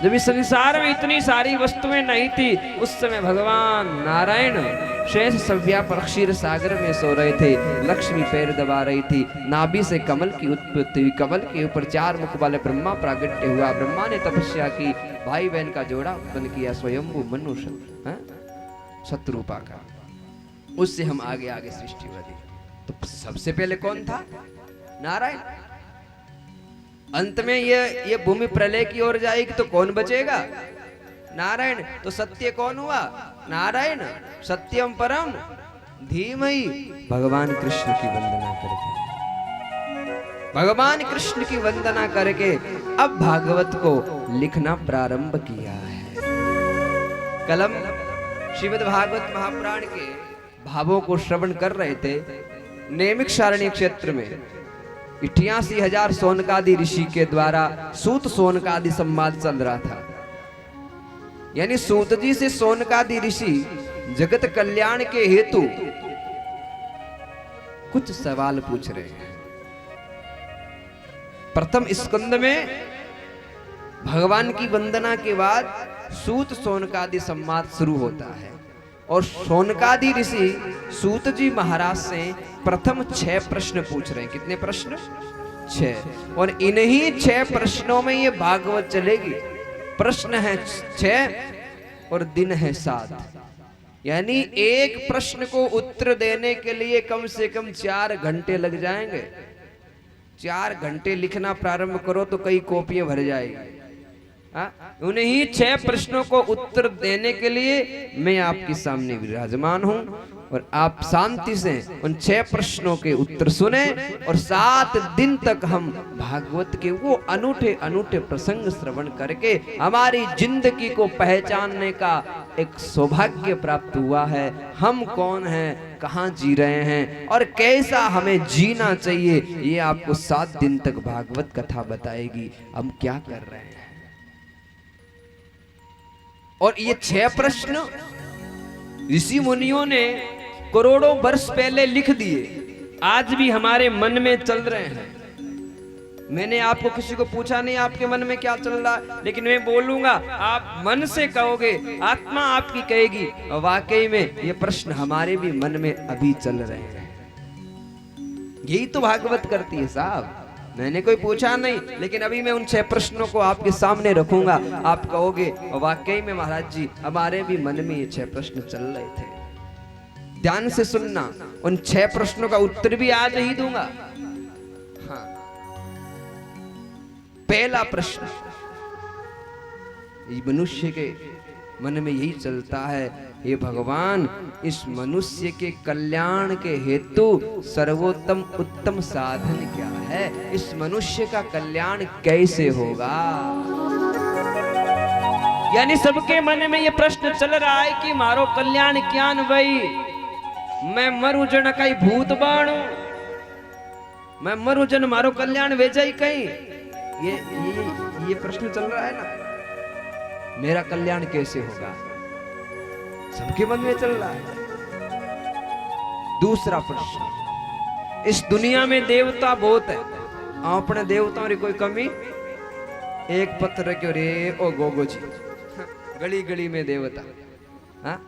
जब इस संसार में इतनी सारी वस्तुएं नहीं थी, उस समय भगवान नारायण शेष सव्या पर क्षीर सागर में सो रहे थे। लक्ष्मी पैर दबा रही थी, नाभि से कमल की उत्पत्ति हुई, कमल के ऊपर 4 मुख वाले ब्रह्मा प्रागट्य हुआ। ब्रह्मा ने तपस्या की, भाई बहन का जोड़ा उत्पन्न किया, स्वयंभू मनुष्य शत्रुपा का। उससे हम आगे आगे सृष्टि बढ़ी। तो सबसे पहले कौन था? नारायण। अंत में ये भूमि प्रलय की ओर जाएगी तो कौन बचेगा? नारायण। तो सत्य कौन हुआ? नारायण। सत्यम परम धीमहि। भगवान कृष्ण की वंदना करके, भगवान कृष्ण की वंदना करके अब भागवत को लिखना प्रारंभ किया है। कलम श्रीमद् भागवत महापुराण के भावों को श्रवण कर रहे थे। नैमिषारण्य क्षेत्र में 88,000 सोनकादि ऋषि के द्वारा सूत सोनकादि संवाद चल रहा था। यानी सूत जी से सोनकादि ऋषि जगत कल्याण के हेतु कुछ सवाल पूछ रहे हैं। प्रथम स्कंद में भगवान की वंदना के बाद सूत सोनकादि संवाद शुरू होता है, और सोनकादि ऋषि सूत जी महाराज से प्रथम 6 प्रश्न पूछ रहे हैं। कितने प्रश्न? 6। और इन्हीं 6 प्रश्नों में ये भागवत चलेगी। प्रश्न है 6 और दिन है 7। यानी एक प्रश्न को उत्तर देने के लिए कम से कम 4 घंटे लग जाएंगे। 4 घंटे लिखना प्रारंभ करो तो कई कॉपियां भर जाएगी। उन्हीं 6 प्रश्नों को उत्तर देने के लिए मैं आपके सामने विराजमान हूं, और आप शांति से उन 6 प्रश्नों के उत्तर सुने, और 7 दिन तक हम भागवत के वो अनूठे अनूठे प्रसंग श्रवण करके हमारी जिंदगी को पहचानने का एक सौभाग्य प्राप्त हुआ है। हम कौन हैं, कहां जी रहे हैं, और कैसा हमें जीना चाहिए, ये आपको 7 दिन तक भागवत कथा बताएगी। हम क्या कर रहे हैं। और ये 6 प्रश्न ऋषि मुनियों ने करोड़ों वर्ष पहले लिख दिए, आज भी हमारे मन में चल रहे हैं। मैंने आपको किसी को पूछा नहीं आपके मन में क्या चल रहा, लेकिन मैं बोलूंगा, आप मन से कहोगे, आत्मा आपकी कहेगी, और वाकई में ये प्रश्न हमारे भी मन में अभी चल रहे हैं। यही तो भागवत करती है साहब। मैंने कोई पूछा नहीं, लेकिन अभी मैं उन 6 प्रश्नों को आपके सामने रखूंगा। आप कहोगे, वाकई में महाराज जी हमारे भी मन में ये 6 प्रश्न चल रहे थे। ध्यान से सुनना, उन 6 प्रश्नों का उत्तर भी आज ही दूंगा। हाँ, पहला प्रश्न, मनुष्य के मन में यही चलता है, हे भगवान, इस मनुष्य के कल्याण के हेतु सर्वोत्तम उत्तम साधन क्या है? इस मनुष्य का कल्याण कैसे होगा? यानी सबके मन में ये प्रश्न चल रहा है कि मारो कल्याण क्या भाई, मैं मरू जन कई भूत बाणु, मैं मरू जन मारो कल्याण वेजाई कहीं। ये प्रश्न चल रहा है ना, मेरा कल्याण कैसे होगा, सबके मन में चल रहा है। दूसरा प्रश्न, इस दुनिया में देवता बहुत है, अपने देवताओं की कोई कमी? एक पत्र क्यों रे ओ गोगो जी, गली गली में देवता। हाँ?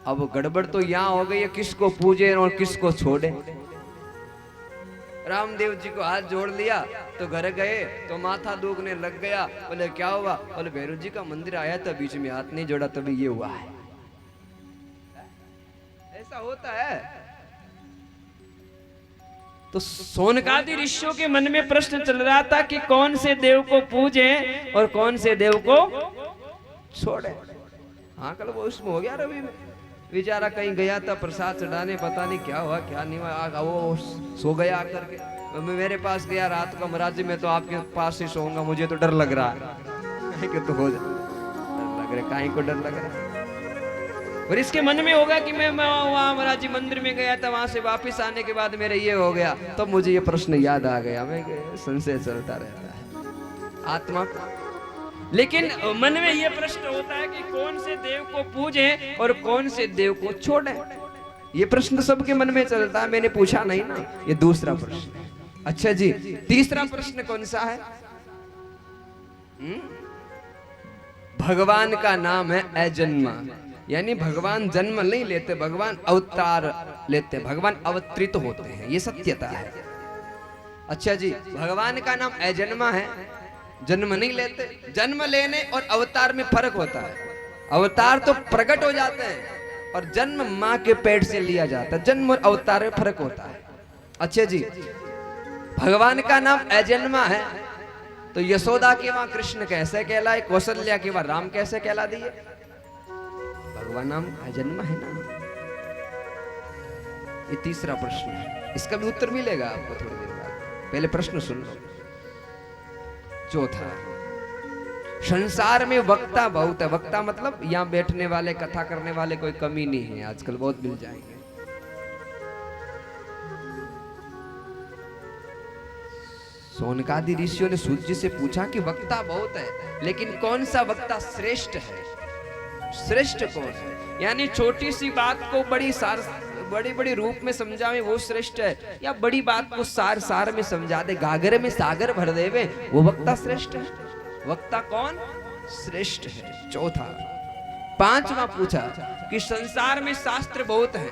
अब गड़बड़ तो यहां हो गई है, किसको पूजे और किसको छोड़े। रामदेव जी को हाथ जोड़ लिया तो घर गए तो माथा दुखने लग गया। बोले क्या हुआ? बोले भैरव जी का मंदिर आया था, बीच में हाथ नहीं जोड़ा तभी ये हुआ है। ऐसा होता है। तो सोनकादि ऋषियों के मन में प्रश्न चल रहा था कि कौन से देव को पूजे और कौन से देव को छोड़े। हाँ कल वो उसमें हो गया रवि में, बेचारा कहीं गया था प्रसाद चढ़ाने, पता नहीं क्या हुआ क्या नहीं हुआ, वो सो गया आकर के। मैं मेरे पास गया रात को, महाराज जी मैं तो आपके पास ही सोऊंगा, मुझे तो डर लग रहा है कि तो हो जाए, डर लग रहा है, काहे को डर लग रहा है। और इसके मन में होगा कि मैं वहाँ महाराज जी मंदिर में गया था, वहां से वापिस आने के बाद मेरा ये हो गया, तब तो मुझे ये प्रश्न याद आ गया। मैं संशय चलता रहता है आत्मा को। लेकिन मन में यह प्रश्न होता है कि कौन से देव को पूजे और कौन से देव को छोड़े। ये प्रश्न सबके मन में चलता है, मैंने पूछा नहीं ना, ये दूसरा प्रश्न। अच्छा जी, तीसरा प्रश्न कौन सा है? भगवान का नाम है अजन्मा, यानी भगवान जन्म नहीं लेते, भगवान अवतार लेते, भगवान अवतरित होते हैं, ये सत्यता है। अच्छा जी, भगवान का नाम अजन्मा है, जन्म नहीं लेते। जन्म लेने और अवतार में फर्क होता है। अवतार तो प्रकट हो जाते हैं और जन्म मां के पेट से लिया जाता है, जन्म और अवतार में फर्क होता है। अच्छा जी, भगवान का नाम अजन्मा है, तो यशोदा के वहां कृष्ण कैसे कहलाए, कौशल्या के वहां राम कैसे कहला दिए? भगवान नाम अजन्मा है ना। ये तीसरा प्रश्न है, इसका भी उत्तर मिलेगा आपको थोड़ी देर बाद, पहले प्रश्न सुन लो। चौथा, संसार में वक्ता बहुत है। वक्ता मतलब यहां बैठने वाले, कथा करने वाले कोई कमी नहीं है, आजकल बहुत मिल जाएंगे। सोनकादि ऋषियों ने सूत जी से पूछा कि वक्ता बहुत है, लेकिन कौन सा वक्ता श्रेष्ठ है? श्रेष्ठ कौन है? यानी छोटी सी बात को बड़ी बड़ी रूप में समझावे वो श्रेष्ठ है, या बड़ी बात को सार सार में समझा दे, गागर में सागर भर देवे, वो वक्ता श्रेष्ठ है? वक्ता कौन श्रेष्ठ है? चौथा। पांचवा पूछा कि संसार में शास्त्र बहुत है,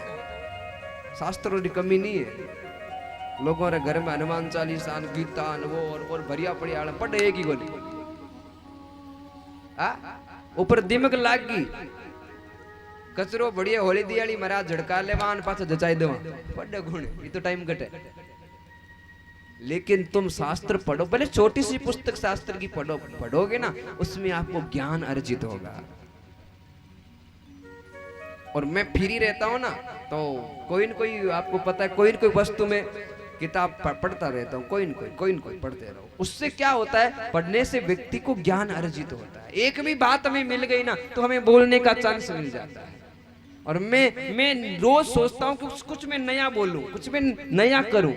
शास्त्रों की कमी नहीं है। लोगों रे घर में हनुमान चालीसा, गीता, वो और भरिया पड़िया पढ़े एक ही गोली, ऊपर दिमक लाग गई, कचरो बढ़िया होली दियाली महाराज झड़का लेवान पाछा जचाई देवा, पढ़े गुण, ये तो टाइम कटे। लेकिन तुम शास्त्र पढ़ो, भले छोटी सी पुस्तक शास्त्र की पढ़ोगे ना, उसमें आपको ज्ञान अर्जित होगा। और मैं फ्री रहता हूं ना, तो कोई न कोई, आपको पता है, कोई न कोई वस्तु में किताब पढ़ता रहता हूँ, कोई न कोई पढ़ते रहो। उससे क्या होता है, पढ़ने से व्यक्ति को ज्ञान अर्जित होता है। एक भी बात हमें मिल गई ना, तो हमें बोलने का चांस मिल जाता है। और मैं रोज सोचता हूँ कि कुछ मैं नया बोलूं, कुछ मैं नया करूं।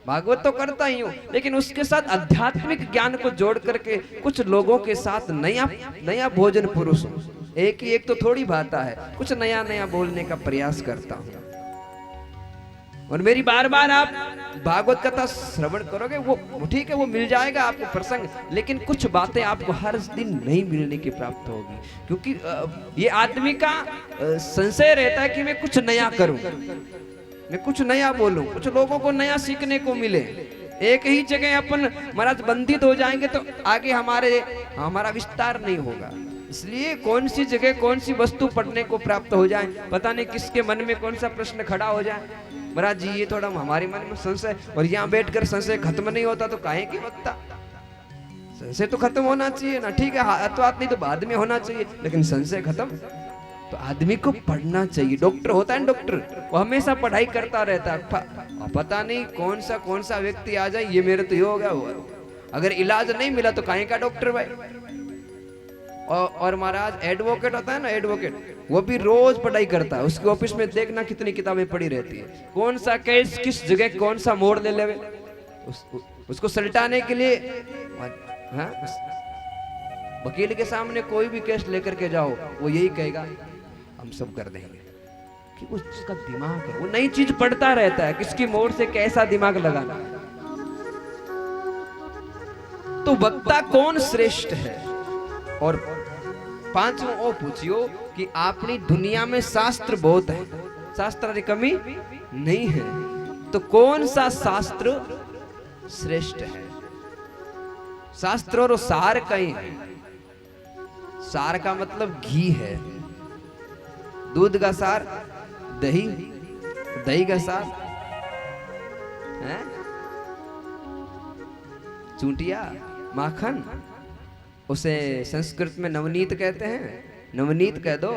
भागवत तो करता ही हूँ, लेकिन उसके साथ आध्यात्मिक ज्ञान को जोड़ करके कुछ लोगों के साथ नया भोजन पुरुष हूं। एक ही एक तो थोड़ी भाता है, कुछ नया नया बोलने का प्रयास करता हूँ। और मेरी बार बार आप भागवत कथा श्रवण करोगे, वो ठीक है, वो मिल जाएगा आपको प्रसंग, लेकिन कुछ बातें आपको हर दिन नहीं मिलने की प्राप्त होगी, क्योंकि ये आदमी का संशय रहता है कि मैं कुछ नया करूं, मैं कुछ नया बोलूं, कुछ लोगों को नया सीखने को मिले। एक ही जगह अपन महाराज बंधित हो जाएंगे तो आगे हमारा विस्तार नहीं होगा। इसलिए कौन सी जगह कौन सी वस्तु पढ़ने को प्राप्त हो जाए, पता नहीं किसके मन में कौन सा प्रश्न खड़ा हो जाए। महाराज जी ये थोड़ा हमारे मन में संशय, और यहाँ बैठकर संशय खत्म नहीं होता तो काहे की वक्ता? संशय तो खत्म होना चाहिए ना, ठीक है, हाथ नहीं तो बाद में होना चाहिए, लेकिन संशय खत्म तो आदमी को पढ़ना चाहिए। डॉक्टर होता है, डॉक्टर वो हमेशा पढ़ाई करता रहता है। पता नहीं कौन सा व्यक्ति आ जाए, ये मेरे तो ये हो गया हुआ, अगर इलाज नहीं मिला तो काहे का डॉक्टर भाई। और महाराज एडवोकेट होता है ना, एडवोकेट वो भी रोज पढ़ाई करता है। उसके ऑफिस में देखना कितनी किताबें पड़ी रहती है, कौन सा केस किस जगह कौन सा मोड़ ले लेवे, उसको सलटाने के लिए। हाँ, वकील के सामने कोई भी केस लेकर के जाओ, वो यही कहेगा हम सब कर देंगे, कि उसका दिमाग है, वो नई चीज पढ़ता रहता है, किसकी मोड़ से कैसा दिमाग लगाना। तो वक्ता कौन श्रेष्ठ है। और पांचवा ओ पूछियो कि अपनी दुनिया में शास्त्र बहुत है, शास्त्र की कमी नहीं है, तो कौन सा शास्त्र श्रेष्ठ है। शास्त्र और सार कहीं है। सार का मतलब घी है, दूध का सार दही, दही का सार है चूंटिया माखन, उसे संस्कृत में नवनीत कहते हैं, नवनीत कह दो।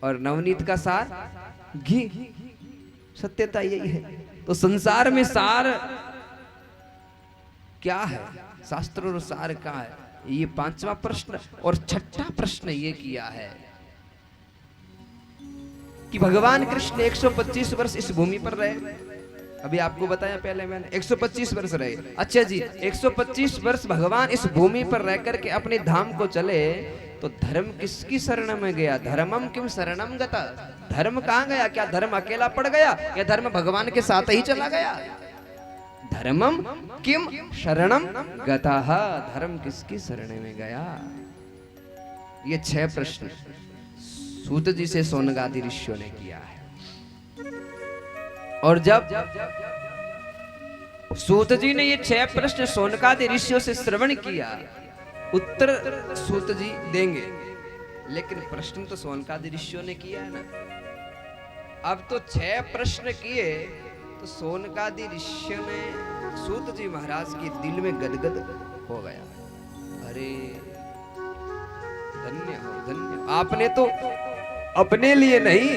और नवनीत का सार घी, सत्यता यही है। तो संसार में सार क्या है, शास्त्र और सार क्या है, ये पांचवा प्रश्न। और छठा प्रश्न ये किया है कि भगवान कृष्ण 125 वर्ष इस भूमि पर रहे। अभी आपको बताया पहले मैंने, 125 वर्ष रहे। अच्छा जी, 125 वर्ष भगवान इस भूमि पर रह करके अपने धाम को चले, तो धर्म किसकी शरण में गया। धर्मम किम शरणम गता, धर्म कहाँ गया। क्या धर्म अकेला पड़ गया, या धर्म भगवान के साथ ही चला गया। धर्मम किम शरणम गता, धर्म किसकी शरण में गया। ये 6 प्रश्न सूत जी से सोनगादि ऋषियों ने किया है। और जब सूत जी ने ये 6 प्रश्न सोनकादि ऋषियों से श्रवण किया, उत्तर सूत जी देंगे, लेकिन प्रश्न तो सोनकादि ऋषियों ने किया है ना। अब तो 6 प्रश्न किए, तो सोनकादि ऋषियों ने सूत जी महाराज के दिल में गदगद हो गया। अरे धन्य हो धन्य, आपने तो अपने लिए नहीं,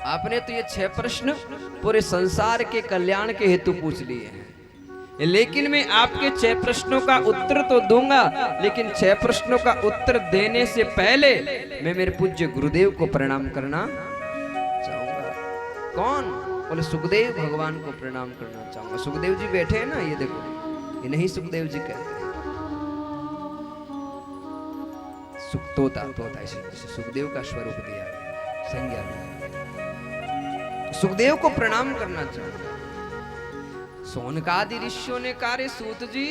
आपने तो ये 6 प्रश्न पूरे संसार के कल्याण के हेतु पूछ लिए हैं। लेकिन मैं आपके 6 प्रश्नों का उत्तर तो दूंगा, लेकिन 6 प्रश्नों का उत्तर देने से पहले मैं मेरे पूज्य गुरुदेव को प्रणाम करना चाहूंगा। कौन? बोले सुखदेव भगवान को प्रणाम करना चाहूंगा। सुखदेव जी बैठे हैं ना, ये देखो, ये नहीं सुखदेव जी कहते हैं, तोता तोता, इसे सुखदेव का स्वरूप दिया गया, संज्ञा दी। सुखदेव को प्रणाम करना चाहूंगा। सोनकादि ऋषियों ने कहा, सूत जी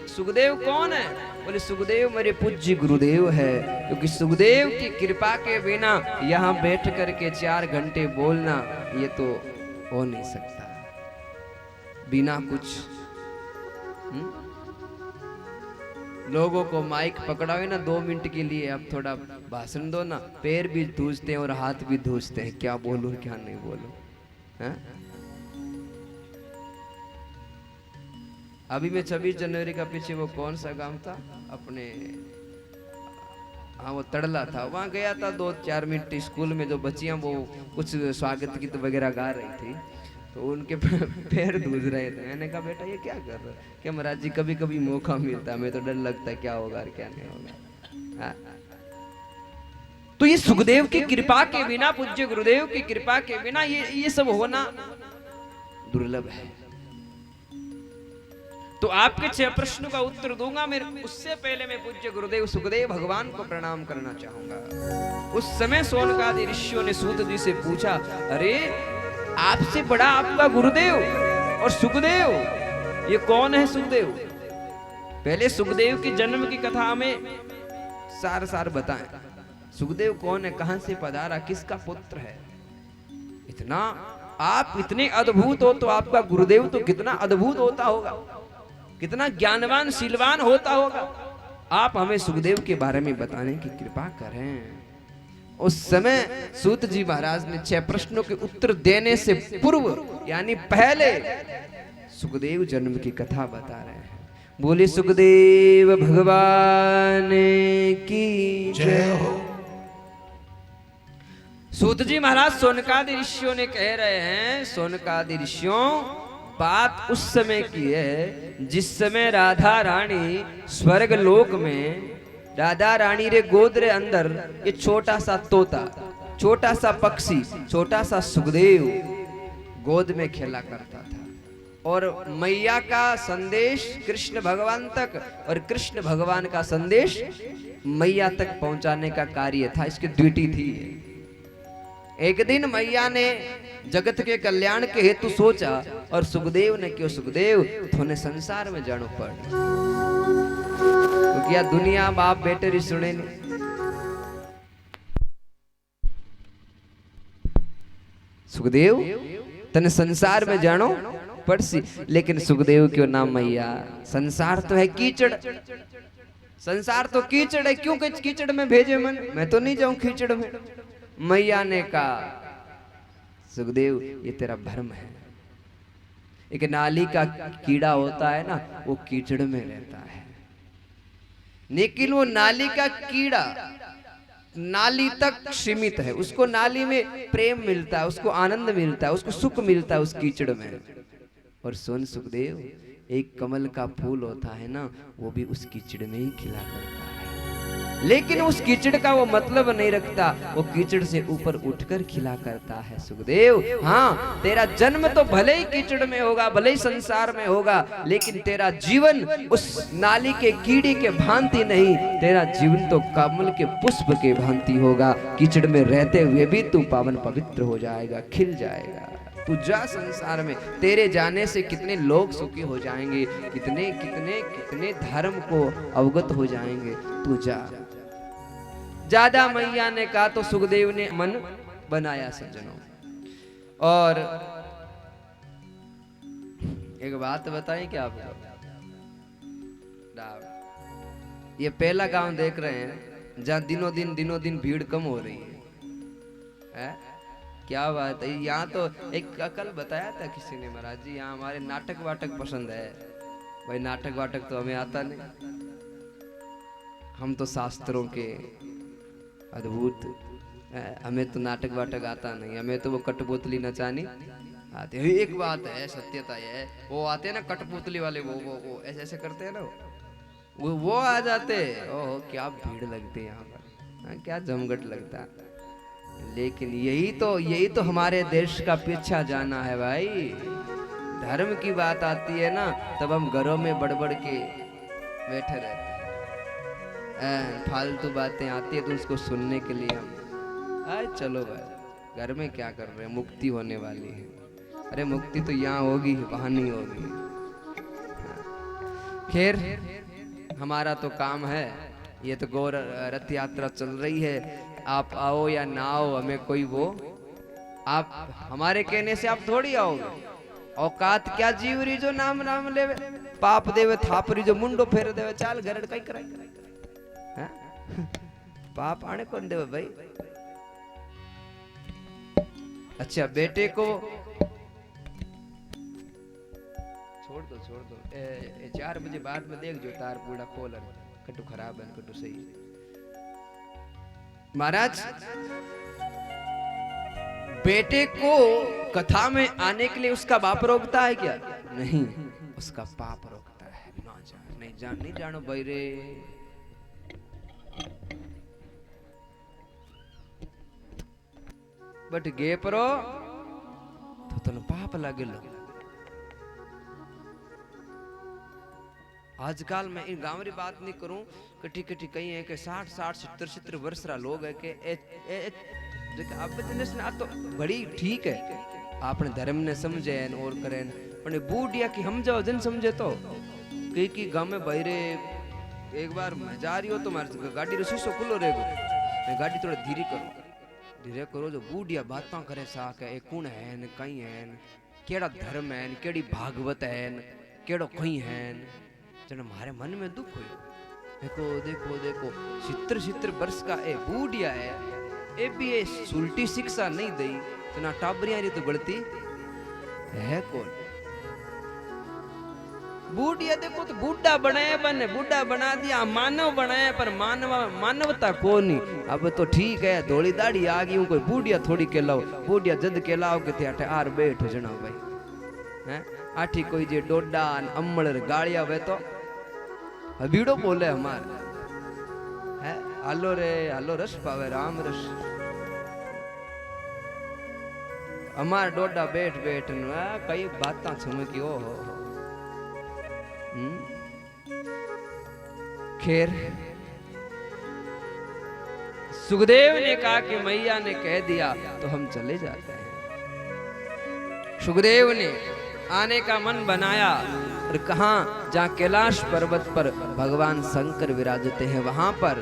सुखदेव कौन है? बोले सुखदेव मेरे पूज्य गुरुदेव है, क्योंकि सुखदेव की कृपा के बिना यहाँ बैठ करके 4 घंटे बोलना ये तो हो नहीं सकता, बिना कुछ लोगों को माइक पकड़ाओ ना 2 मिनट के लिए, अब थोड़ा भाषण दो ना, पैर भी धूसते हैं और हाथ भी धूसते हैं, क्या बोलूं क्या नहीं बोलूं। अभी मैं 26 जनवरी का पीछे वो कौन सा गांव था अपने, हाँ वो तड़ला था, वहां गया था 2-4 मिनट। स्कूल में जो बच्चियां वो कुछ स्वागत गीत वगैरह गा रही थी, तो उनके पैर धूस रहे थे। मैंने कहा बेटा ये क्या कर रहे हो? क्या महाराज जी कभी कभी मौका मिलता है, मैं तो डर लगता है क्या होगा और क्या नहीं होगा। तो ये सुखदेव की कृपा के बिना, पूज्य गुरुदेव की कृपा के बिना ये सब होना दुर्लभ है। तो आपके 6 प्रश्नों का उत्तर दूंगा, मैं उससे पहले मैं पूज्य गुरुदेव सुखदेव भगवान को प्रणाम करना चाहूंगा। उस समय सोनकादि ऋषियों ने सूत जी से पूछा, अरे आपसे बड़ा आपका गुरुदेव और सुखदेव, ये कौन है सुखदेव? पहले सुखदेव के जन्म की कथा हमें सार बताएं। सुखदेव कौन है, कहां से पधारा, किसका पुत्र है? इतना आप इतने अद्भुत हो तो आपका गुरुदेव तो कितना अद्भुत होता होगा, कितना ज्ञानवान शीलवान होता होगा। आप हमें सुखदेव के बारे में बताने की कृपा करें। उस समय सूत जी महाराज ने 6 प्रश्नों के उत्तर देने से पूर्व यानी पहले सुखदेव जन्म की कथा बता रहे हैं। बोले सुखदेव भगवान की जय हो। सूत जी महाराज सोनकादि ऋषियों ने कह रहे हैं, सोनकादि ऋषियों बात उस समय की है जिस समय राधा रानी स्वर्ग लोक में राधा रानी रे गोद रे अंदर ये छोटा सा तोता, छोटा सा पक्षी, छोटा सा सुखदेव गोद में खेला करता था। और मैया का संदेश कृष्ण भगवान तक और कृष्ण भगवान का संदेश मैया तक पहुंचाने का कार्य था, इसकी ड्यूटी थी। एक दिन मैया ने जगत के कल्याण के हेतु सोचा और सुखदेव ने क्यों, सुखदेव थोने संसार में जानो पड़, तो क्या दुनिया बाप बेटे री सुने नहीं। सुखदेव तने संसार में जानो पड़सी, लेकिन सुखदेव क्यों नाम मैया, संसार तो है कीचड़, संसार तो कीचड़ है, क्यों कीचड़ में भेजे मन, मैं तो नहीं जाऊं कीचड़ में। मैया ने कहा सुखदेव ये तेरा भ्रम है, एक नाली का कीड़ा होता है ना, वो कीचड़ में रहता है, लेकिन वो नाली का कीड़ा नाली तक सीमित है, उसको नाली में प्रेम मिलता है, उसको आनंद मिलता है, उसको सुख मिलता है उस कीचड़ में। और सुन सुखदेव, एक कमल का फूल होता है ना, वो भी उस कीचड़ में ही खिला करता है, लेकिन उस कीचड़ का वो मतलब नहीं रखता, वो कीचड़ से ऊपर उठकर खिला करता है। सुखदेव हाँ, तेरा जन्म तो भले ही कीचड़ में होगा, भले ही संसार में होगा, लेकिन तेरा जीवन उस नाली के कीड़े के भांति नहीं, तेरा जीवन तो कमल के पुष्प के भांति होगा। कीचड़ में रहते हुए भी तू पावन पवित्र हो जाएगा, खिल जाएगा। तू जा संसार में, तेरे जाने से कितने लोग सुखी हो जाएंगे, कितने कितने कितने धर्म को अवगत हो जाएंगे, तू जा। ज्यादा मैया ने कहा तो सुखदेव ने मन बनाया सज्जनों। और एक बात बताएं क्या आपको, ये पहला गांव देख रहे हैं जहां दिनों दिन भीड़ कम हो रही है? क्या बात है, यहाँ तो एक कल बताया था किसी ने, महाराज जी यहाँ हमारे नाटक वाटक पसंद है। भाई नाटक वाटक तो हमें आता नहीं, हम तो शास्त्रों के अद्भुत, हमें तो नाटक वाटक आता नहीं, हमें तो वो कठपुतली नचानी आते। एक बात है, सत्यता है, वो आते हैं ना कठपुतली वाले, वो ऐसे ऐसे करते हैं ना, वो आ जाते। ओह क्या भीड़ लगती है यहाँ पर, क्या जमघट लगता है। लेकिन यही तो हमारे देश का पीछा जाना है भाई। धर्म की बात आती है ना, तब हम घरों में बड़बड़ के बैठे रहते हैं, फालतू बातें आती है तो उसको सुनने के लिए हम आए, चलो भाई घर में क्या कर रहे हैं, मुक्ति होने वाली है। अरे मुक्ति तो यहाँ होगी, वहां नहीं होगी। खैर हमारा तो काम है, ये तो गौर रथ यात्रा चल रही है, आप आओ या ना आओ हमें कोई वो, आप हमारे कहने से आप थोड़ी आओगे। औकात क्या जीवरी जो नाम नाम लेवे, पाप देवे थापरी जो मुंडो फेर देवे, चाल घर कई कराई हैं? पाप आने कौन देवे भाई। अच्छा बेटे को छोड़ दो 4 बजे बाद में देख जो तार पूरा खोल, कटु खराब है कटु सही है। महाराज बेटे को कथा में आने के लिए उसका बाप रोकता है क्या? नहीं, उसका पाप रोकता है। ना जान नहीं जानो भाई रे, बट गे परो तो तन पाप लगे लो। आजकल मैं इन गांव री बात नहीं करूं, कटी कहीं है कि 60 70 वर्ष रा लोग है कि अब जनरेशन आ तो बड़ी ठीक है, आपने धर्म ने समझे और करें, पर बूढ़िया की हम जाओ जन समझे तो कई गांव में बहरे एक बार मैं जा रही हो तो मारे गाड़ी रो शीशो खुलो रहेगो, मैं गाड़ी थोड़ा धीरे करो जो बूढ़िया बातें करे साक है, कौन है न कहीं है, केड़ा धर्म है, केड़ी भागवत है, केड़ो कहीं है, जन हमारे मन में दुख हुई। देखो 70 वर्ष का ए बूढ़िया है, ए भी ये उल्टी शिक्षा नहीं दी तो ना टाबरिया तो गलती है कौन। बूढ़िया देखो तो बूढ़ा बनाया बने, बूढ़ा बना दिया, मानव बनाया पर मानवता को नहीं। अब तो ठीक है धोली दाढ़ी आ गई, कोई बूढ़िया थोड़ी कहलाओ, बूढ़िया जद कहलाओ के थे आर बैठ जना भाई हैं आठी कोई जे डोडा अम्मड़ गाड़िया वे तो हबीड़ो बोले हमारे હાલો રસ પાવે રામ રસ અમાર ડોડા બેઠ બેઠ કઈ બાતા છમકી ઓહો खैर सुखदेव ने कहा कि मैया ने कह दिया तो हम चले जाते हैं। सुखदेव ने आने का मन बनाया और कहा जहां कैलाश पर्वत पर भगवान शंकर विराजते हैं वहां पर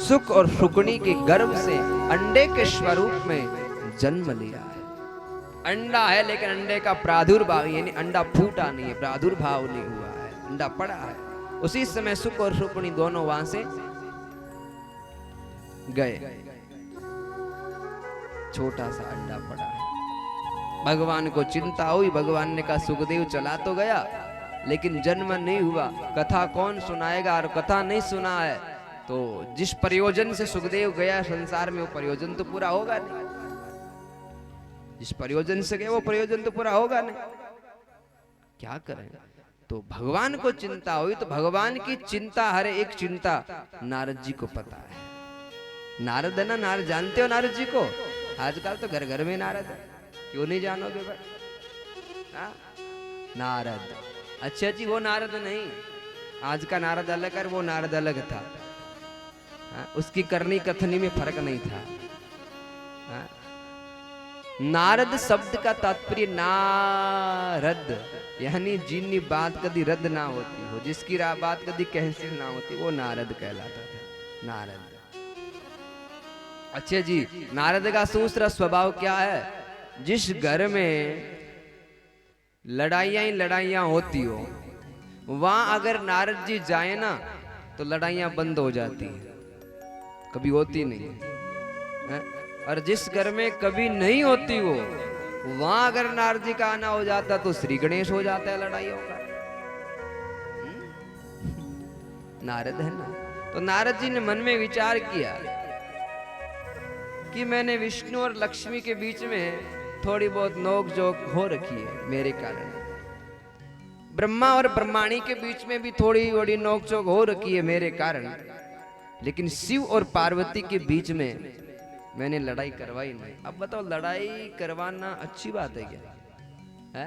सुख और शुकनी के गर्भ से अंडे के स्वरूप में जन्म लिया है। अंडा है लेकिन अंडे का प्रादुर्भाव यानी अंडा फूटा नहीं है, प्रादुर्भाव नहीं हुआ है, अंडा पड़ा है। उसी समय सुख और शुकनी दोनों वहां से गए। छोटा सा अंडा पड़ा है। भगवान को चिंता हुई, भगवान ने कहा सुखदेव चला तो गया लेकिन जन्म नहीं हुआ, कथा कौन सुनाएगा, और कथा नहीं सुना है तो जिस प्रयोजन से सुखदेव गया संसार में वो प्रयोजन तो पूरा होगा नहीं। जिस प्रयोजन से गए वो प्रयोजन तो पूरा होगा नहीं। क्या करें? तो भगवान को चिंता हुई, तो भगवान की चिंता, हर एक चिंता नारद जी को पता है। नारद है ना, नारद जानते हो नारद जी को? आजकल तो घर घर में नारद है, क्यों नहीं जानोगे भाई? नारद, अच्छा जी वो नारद नहीं, आज का नारद अलग है, वो नारद अलग था। उसकी करनी कथनी में फर्क नहीं था। नारद शब्द का तात्पर्य नारद यानी जिनकी बात कभी रद्द ना होती हो, जिसकी बात कभी कैंसिल ना होती, वो नारद कहलाता था। नारद, अच्छे जी, नारद का दूसरा स्वभाव क्या है? जिस घर में लड़ाइयां ही लड़ाइयां होती हो वहां अगर नारद जी जाए ना तो लड़ाइयां बंद हो जाती हैं, कभी होती नहीं है। और जिस घर में कभी नहीं होती वो वहां अगर नारद जी का आना हो जाता तो श्री गणेश हो जाता है लड़ाइयों का। नारद है ना। तो नारद जी ने मन में विचार किया कि मैंने विष्णु और लक्ष्मी के बीच में थोड़ी बहुत नोक जोक हो रखी है मेरे कारण, ब्रह्मा और ब्रह्माणी के बीच में भी थोड़ी बड़ी नोक जोक हो रखी है मेरे कारण, लेकिन शिव और पार्वती के बीच में मैंने लड़ाई करवाई नहीं। अब बताओ लड़ाई करवाना अच्छी बात है क्या? है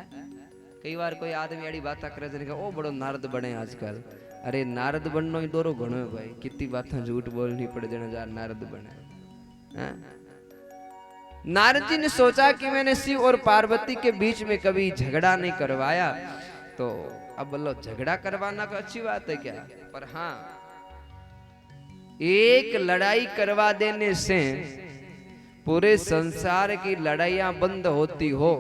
कई बार कोई आदमी अड़ी बात करे थे, ओ बड़ो नारद बने आजकल। अरे नारद बननो ही दोरो घणो है भाई, कितनी बातें झूठ बोलनी पड़े जने जार नारद बने। नारद जी ने सोचा कि मैंने शिव और पार्वती के बीच में कभी झगड़ा नहीं करवाया, तो अब बोलो झगड़ा करवाना तो अच्छी बात है क्या? पर हाँ, एक लड़ाई करवा देने से पूरे संसार की लड़ाइयां बंद होती हो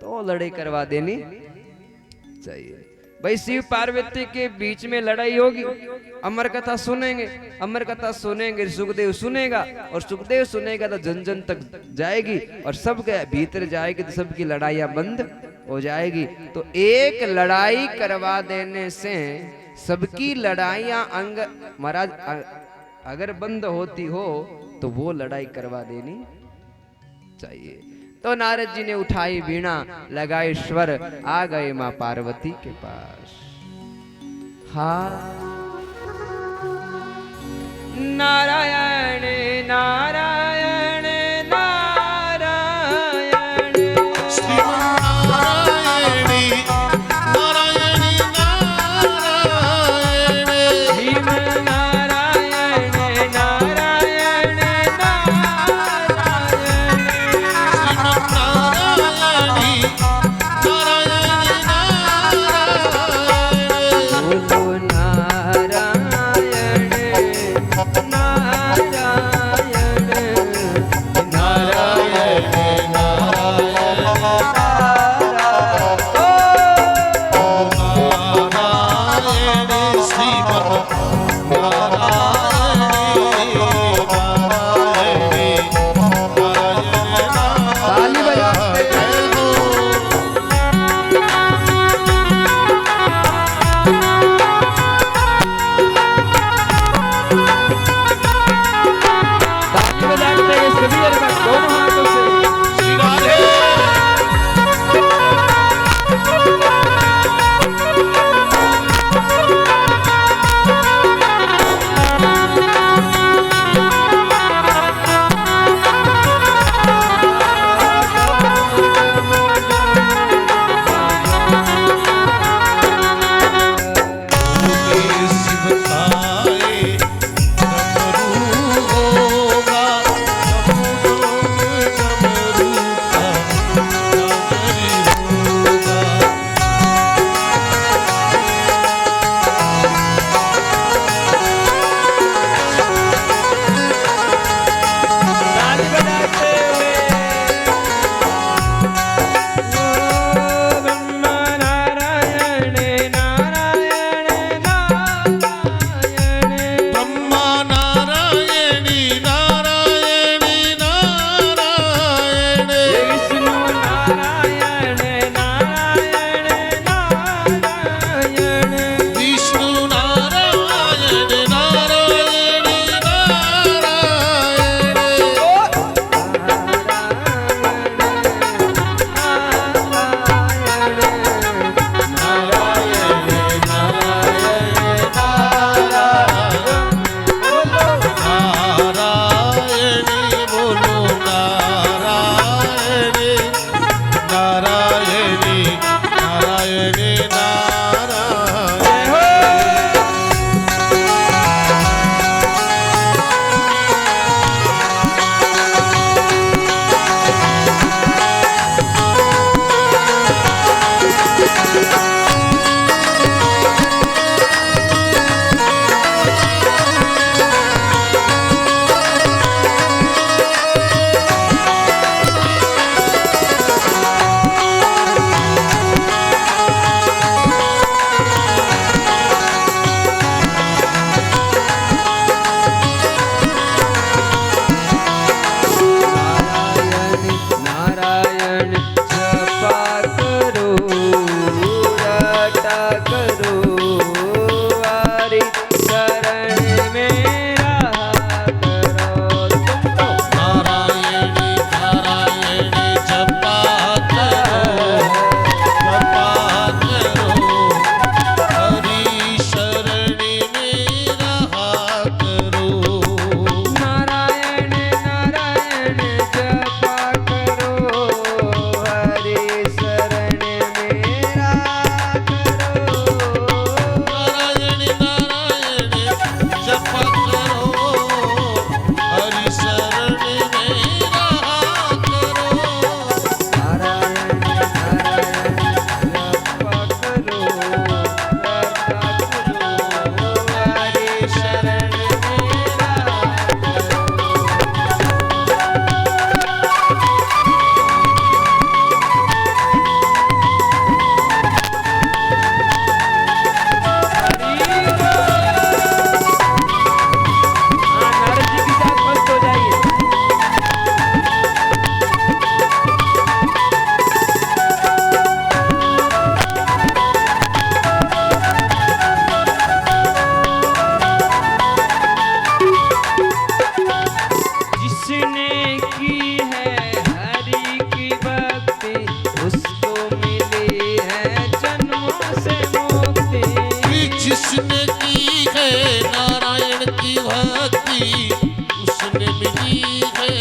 तो लड़ाई करवा देनी चाहिए। भाई शिव पार्वती के बीच में लड़ाई होगी, अमर कथा सुनेंगे, अमर कथा सुनेंगे, सुखदेव सुनेगा, और सुखदेव सुनेगा तो जन जन तक जाएगी और सब के भीतर जाएगी तो सबकी लड़ाइयां बंद हो जाएगी। तो एक लड़ाई करवा देने से सबकी लड़ाइयां अंग महाराज अगर बंद होती हो तो वो लड़ाई करवा देनी चाहिए। तो नारद जी ने उठाई वीणा, लगाए स्वर, आ गए मां पार्वती के पास। हाँ नारायण नारायण नारायण श्री नारायणी नारायणी नारायण भीम नारायण नारायण नारायण नारायणी नारायणी नारायण बोलो नारायण नारायण नारायण नारायण मिली है जन्मों से मुक्ति। जिसने की है नारायण की भक्ति उसने मिली है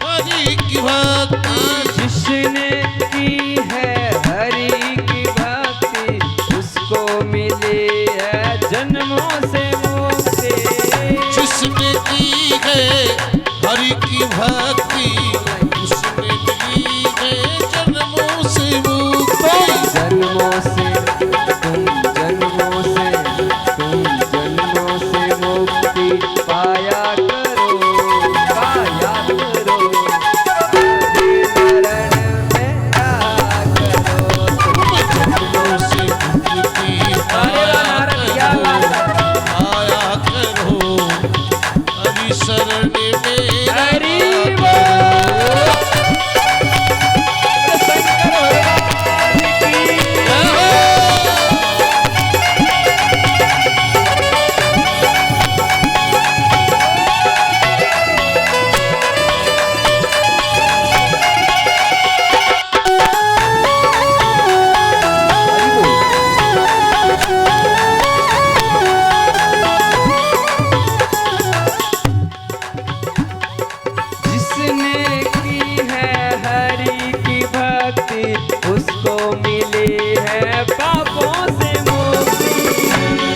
हरि की भक्ति। जिसने की है हरि की भक्ति उसको मिली है जन्मों से मुक्ति। जिसने की है हरि की भक्ति उसने मिली है जन्मों से मुक्ति। जन्मों से तुम जन्मों से तुम जन्मों से मुक्ति पाया करो, पाया करो। हरि शरण में आ करो, जन्मों से मुक्ति पाया करो, हरि शरण में हरि जिसने की है हरि की भक्ति उसको मिली है पापों से मुक्ति।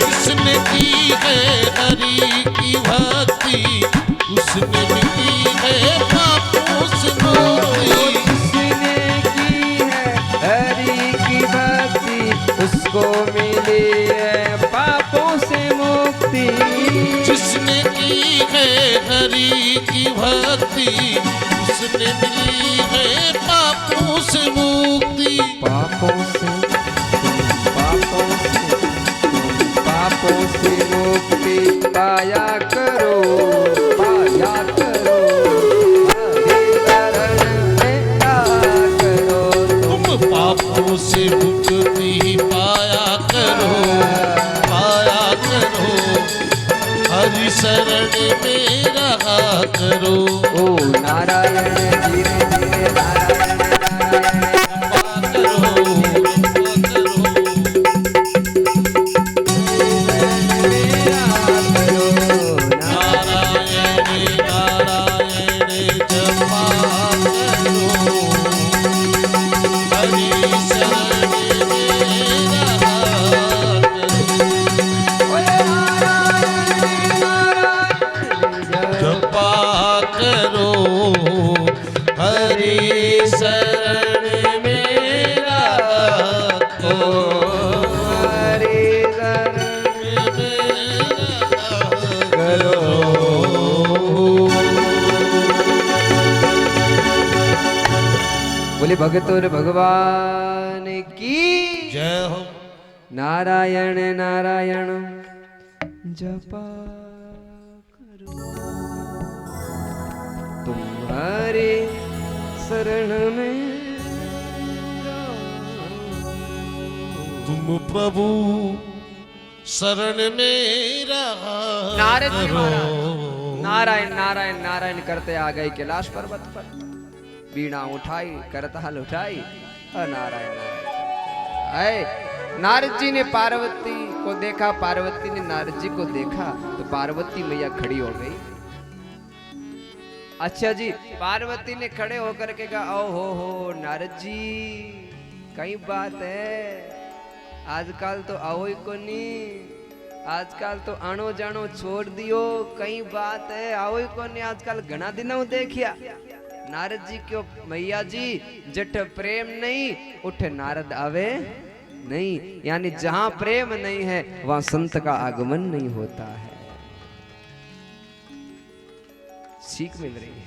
जिसने की है हरि की भक्ति उसने मिली है पापों से मुक्ति। जिसने की है हरि की भक्ति उसको मिली है पापों से मुक्ति। जिसने की है हरि की भक्ति उसने मिली है पापों से मुक्ति। पापों से पापों से पापों से मुक्ति पाया करो, पाया करो। हरि शरण में आ करो, तुम पापों से मुक्ति पाया करो, पाया करो। हरि शरण में रहा करो। ओ नारायण धीरे धीरे नारायण बोले भगतोर भगवान की जय हो। नारायण नारायण जपा करो तुम्हारे शरण में तुम प्रभु शरण में रहा नारद जी करो। महाराज नारायण नारायण नारायण करते आ गए कैलाश पर्वत पर, बीणा उठाई करताल उठाई और नारायण नारायण आए। नारद जी ने पार्वती को देखा, पार्वती ने नारद जी को देखा तो पार्वती मैया खड़ी हो गई। अच्छा जी, पार्वती ने खड़े होकर के कहा ओ हो नारद जी कई बात है, आजकल तो आओ ही को नहीं, आजकल तो आनो जानो छोड़ दियो, कई बात है आओ ही को नहीं, आजकल घना दिनों देखिया। नारद जी क्यों मैया जी जट प्रेम नहीं उठ नारद आवे नहीं, यानी जहां प्रेम नहीं है वहां संत का आगमन नहीं होता है। सीख मिल रही है।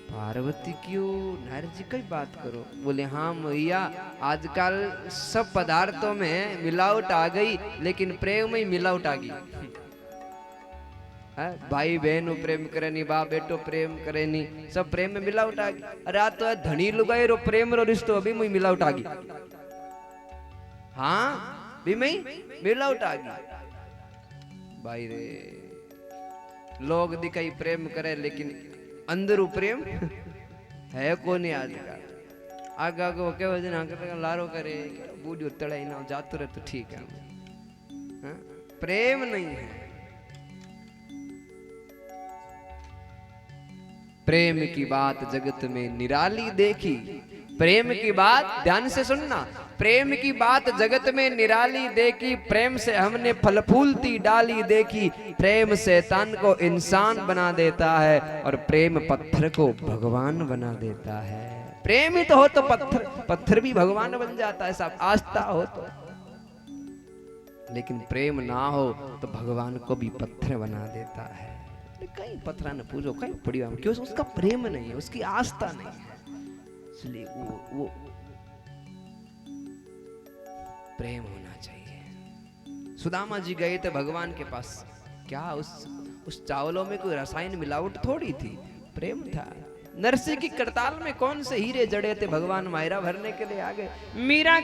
पार्वती क्यों नारद जी कई बात करो, बोले हाँ मैया आजकल सब पदार्थों में मिलावट आ गई लेकिन प्रेम में मिलावट आ गई। भाई बहनों प्रेम करे नहीं, बाप बेटो प्रेम करे नहीं, सब प्रेम में मिलावट आ गई। अरे आज तो धनी लुगाई रो प्रेम रो रिश्तो अभी में मिलावट आ गई। हाँ भी में मिलावट आ गई। भाई रे लोग दिखाई प्रेम करे लेकिन अंदरू प्रेम है को नहीं आजकल आगे आगे वो कहे दिन आगे लारो करे बूढ़ी तड़ाई ना जातो रहे तो ठीक है हाँ? प्रेम नहीं है। प्रेम की बात जगत में निराली देखी, प्रेम की बात ध्यान से सुनना, प्रेम की बात जगत में निराली देखी, प्रेम से हमने फल फूलती डाली देखी, प्रेम शैतान को इंसान बना देता है और प्रेम पत्थर को भगवान बना देता है। प्रेम ही तो हो तो पत्थर भी भगवान बन जाता है साहब, आस्था हो तो। लेकिन प्रेम ना हो तो भगवान को भी पत्थर बना देता है। कहीं पत्थर ने पूछो कहीं पड़ी क्यों, उसका प्रेम नहीं है, उसकी आस्था नहीं है, इसलिए वो प्रेम होना चाहिए। सुदामा जी गए थे भगवान के पास, क्या उस चावलों में कोई रसायन मिलावट थोड़ी थी, प्रेम था। नरसिंह की करताल में कौन से हीरे जड़े थे, भगवान मायरा भरने के लिए आ गए। मीरा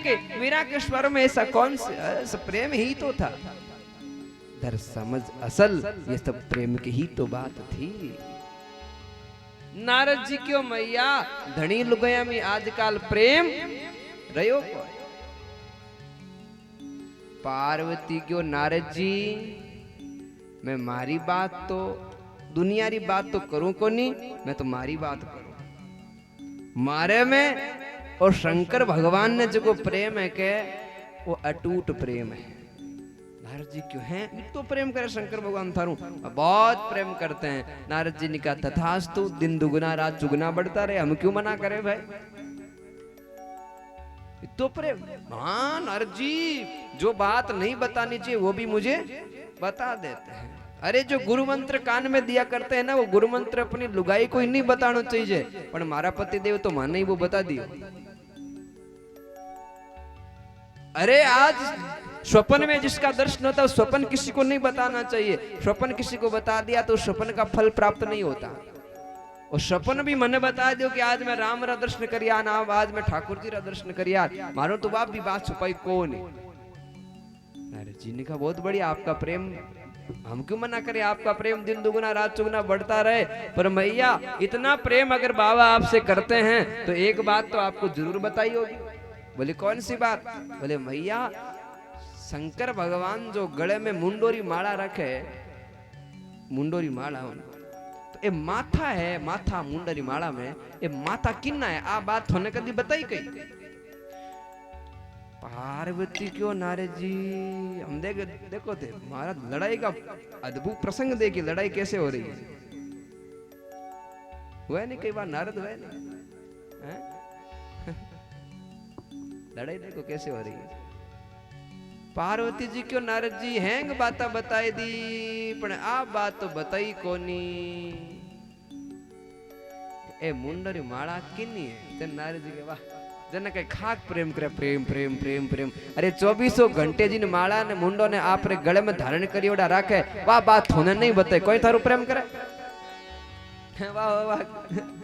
के स्वर में ऐसा कौन से प्रेम ही तो था। दर समझ असल ये सब प्रेम की ही तो बात थी। नारद जी क्यों मैया धनी लुगया में आजकल प्रेम रहो को। पार्वती क्यों नारद जी मैं मारी बात तो दुनियारी बात तो करूं को नहीं, मैं तो मारी बात करूं मारे में। और शंकर भगवान ने जो प्रेम है के वो अटूट प्रेम है। नारद जी क्यों हैं तो प्रेम करे शंकर भगवान थारू बहुत प्रेम करते हैं। नारद जी ने कहा तथास्तु, दिन दुगना रात चुगना बढ़ता रहे, हम क्यों मना करें भाई, तो प्रेम। हाँ नारद जी जो बात नहीं बतानी चाहिए वो भी मुझे बता देते हैं। अरे जो गुरु मंत्र कान में दिया करते हैं ना, वो गुरु मंत्र अपनी लुगाई को ही नहीं बताना चाहिए, पर मारा पति देव तो माने ही वो बता दियो। अरे आज स्वप्न में जिसका दर्शन होता है स्वप्न किसी को नहीं बताना चाहिए। स्वप्न किसी को बता दिया तो स्वप्न का फल प्राप्त नहीं होता। और स्वप्न भी मैंने बता दियो कि आज मैं राम रा दर्शन करिया ना, आज मैं ठाकुर जी रा दर्शन करिया, मारो तो बाप भी बात छुपाई को नहीं। अरे जी ने कहा बहुत बढ़िया, आपका प्रेम हम क्यों मना करें, आपका प्रेम दिन दुगुना रात चुगना बढ़ता रहे। पर मैया इतना प्रेम अगर बाबा आपसे करते हैं तो एक बात तो आपको जरूर बताई होगी। बोले कौन सी बात, बोले मैया शंकर भगवान जो गले में मुंडोरी माला रखे, मुंडोरी माला तो ये माथा है, माथा मुंडोरी माला में ये माथा किन्ना है, आ बात होने कभी बताई कही। पार्वती क्यों नारद जी हम देखो थे महाराज लड़ाई का अद्भुत प्रसंग देखिए, लड़ाई कैसे हो रही है। हुआ नहीं कई बार नारद हुआ नहीं लड़ाई देखो कैसे हो रही है। पार्वती जी क्यों नारद जी हैंग बाता बताई दी, पण आ बात तो बताई कोनी। ए मुंडरी माला किन्नी है, ते नारद जी के वाह जन कई खाक प्रेम करे, प्रेम प्रेम प्रेम प्रेम। अरे 2400 घंटे जिन माला ने मुंडो ने आपरे गले में धारण करी ओडा राखे, वाह बात होने नहीं बताए, कोई थारू प्रेम करे वाह वाह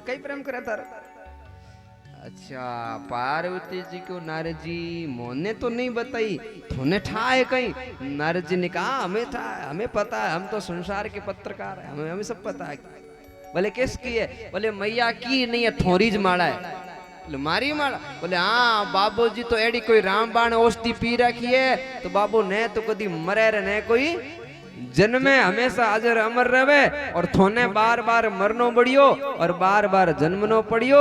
कई प्रेम करे थारू। अच्छा पार्वती जी को नारद जी मोने तो नहीं बताई, थोने ठा है कहीं। नारद जी ने कहा हमें था, हमें पता है, हम तो संसार के पत्रकार है, हमें सब पता है। बोले किसकी है, बोले मैया की नहीं है, थोरीज माला है। बोले मारी माला, बोले हाँ बाबू जी तो एडी कोई रामबाण औषधि पी रखी है तो बाबू ने तो कभी मरे ने कोई जन्मे हमेशा अजर अमर रहे, और थोने बार बार मरनो पड़ियो और बार बार जन्मनो पड़ियो।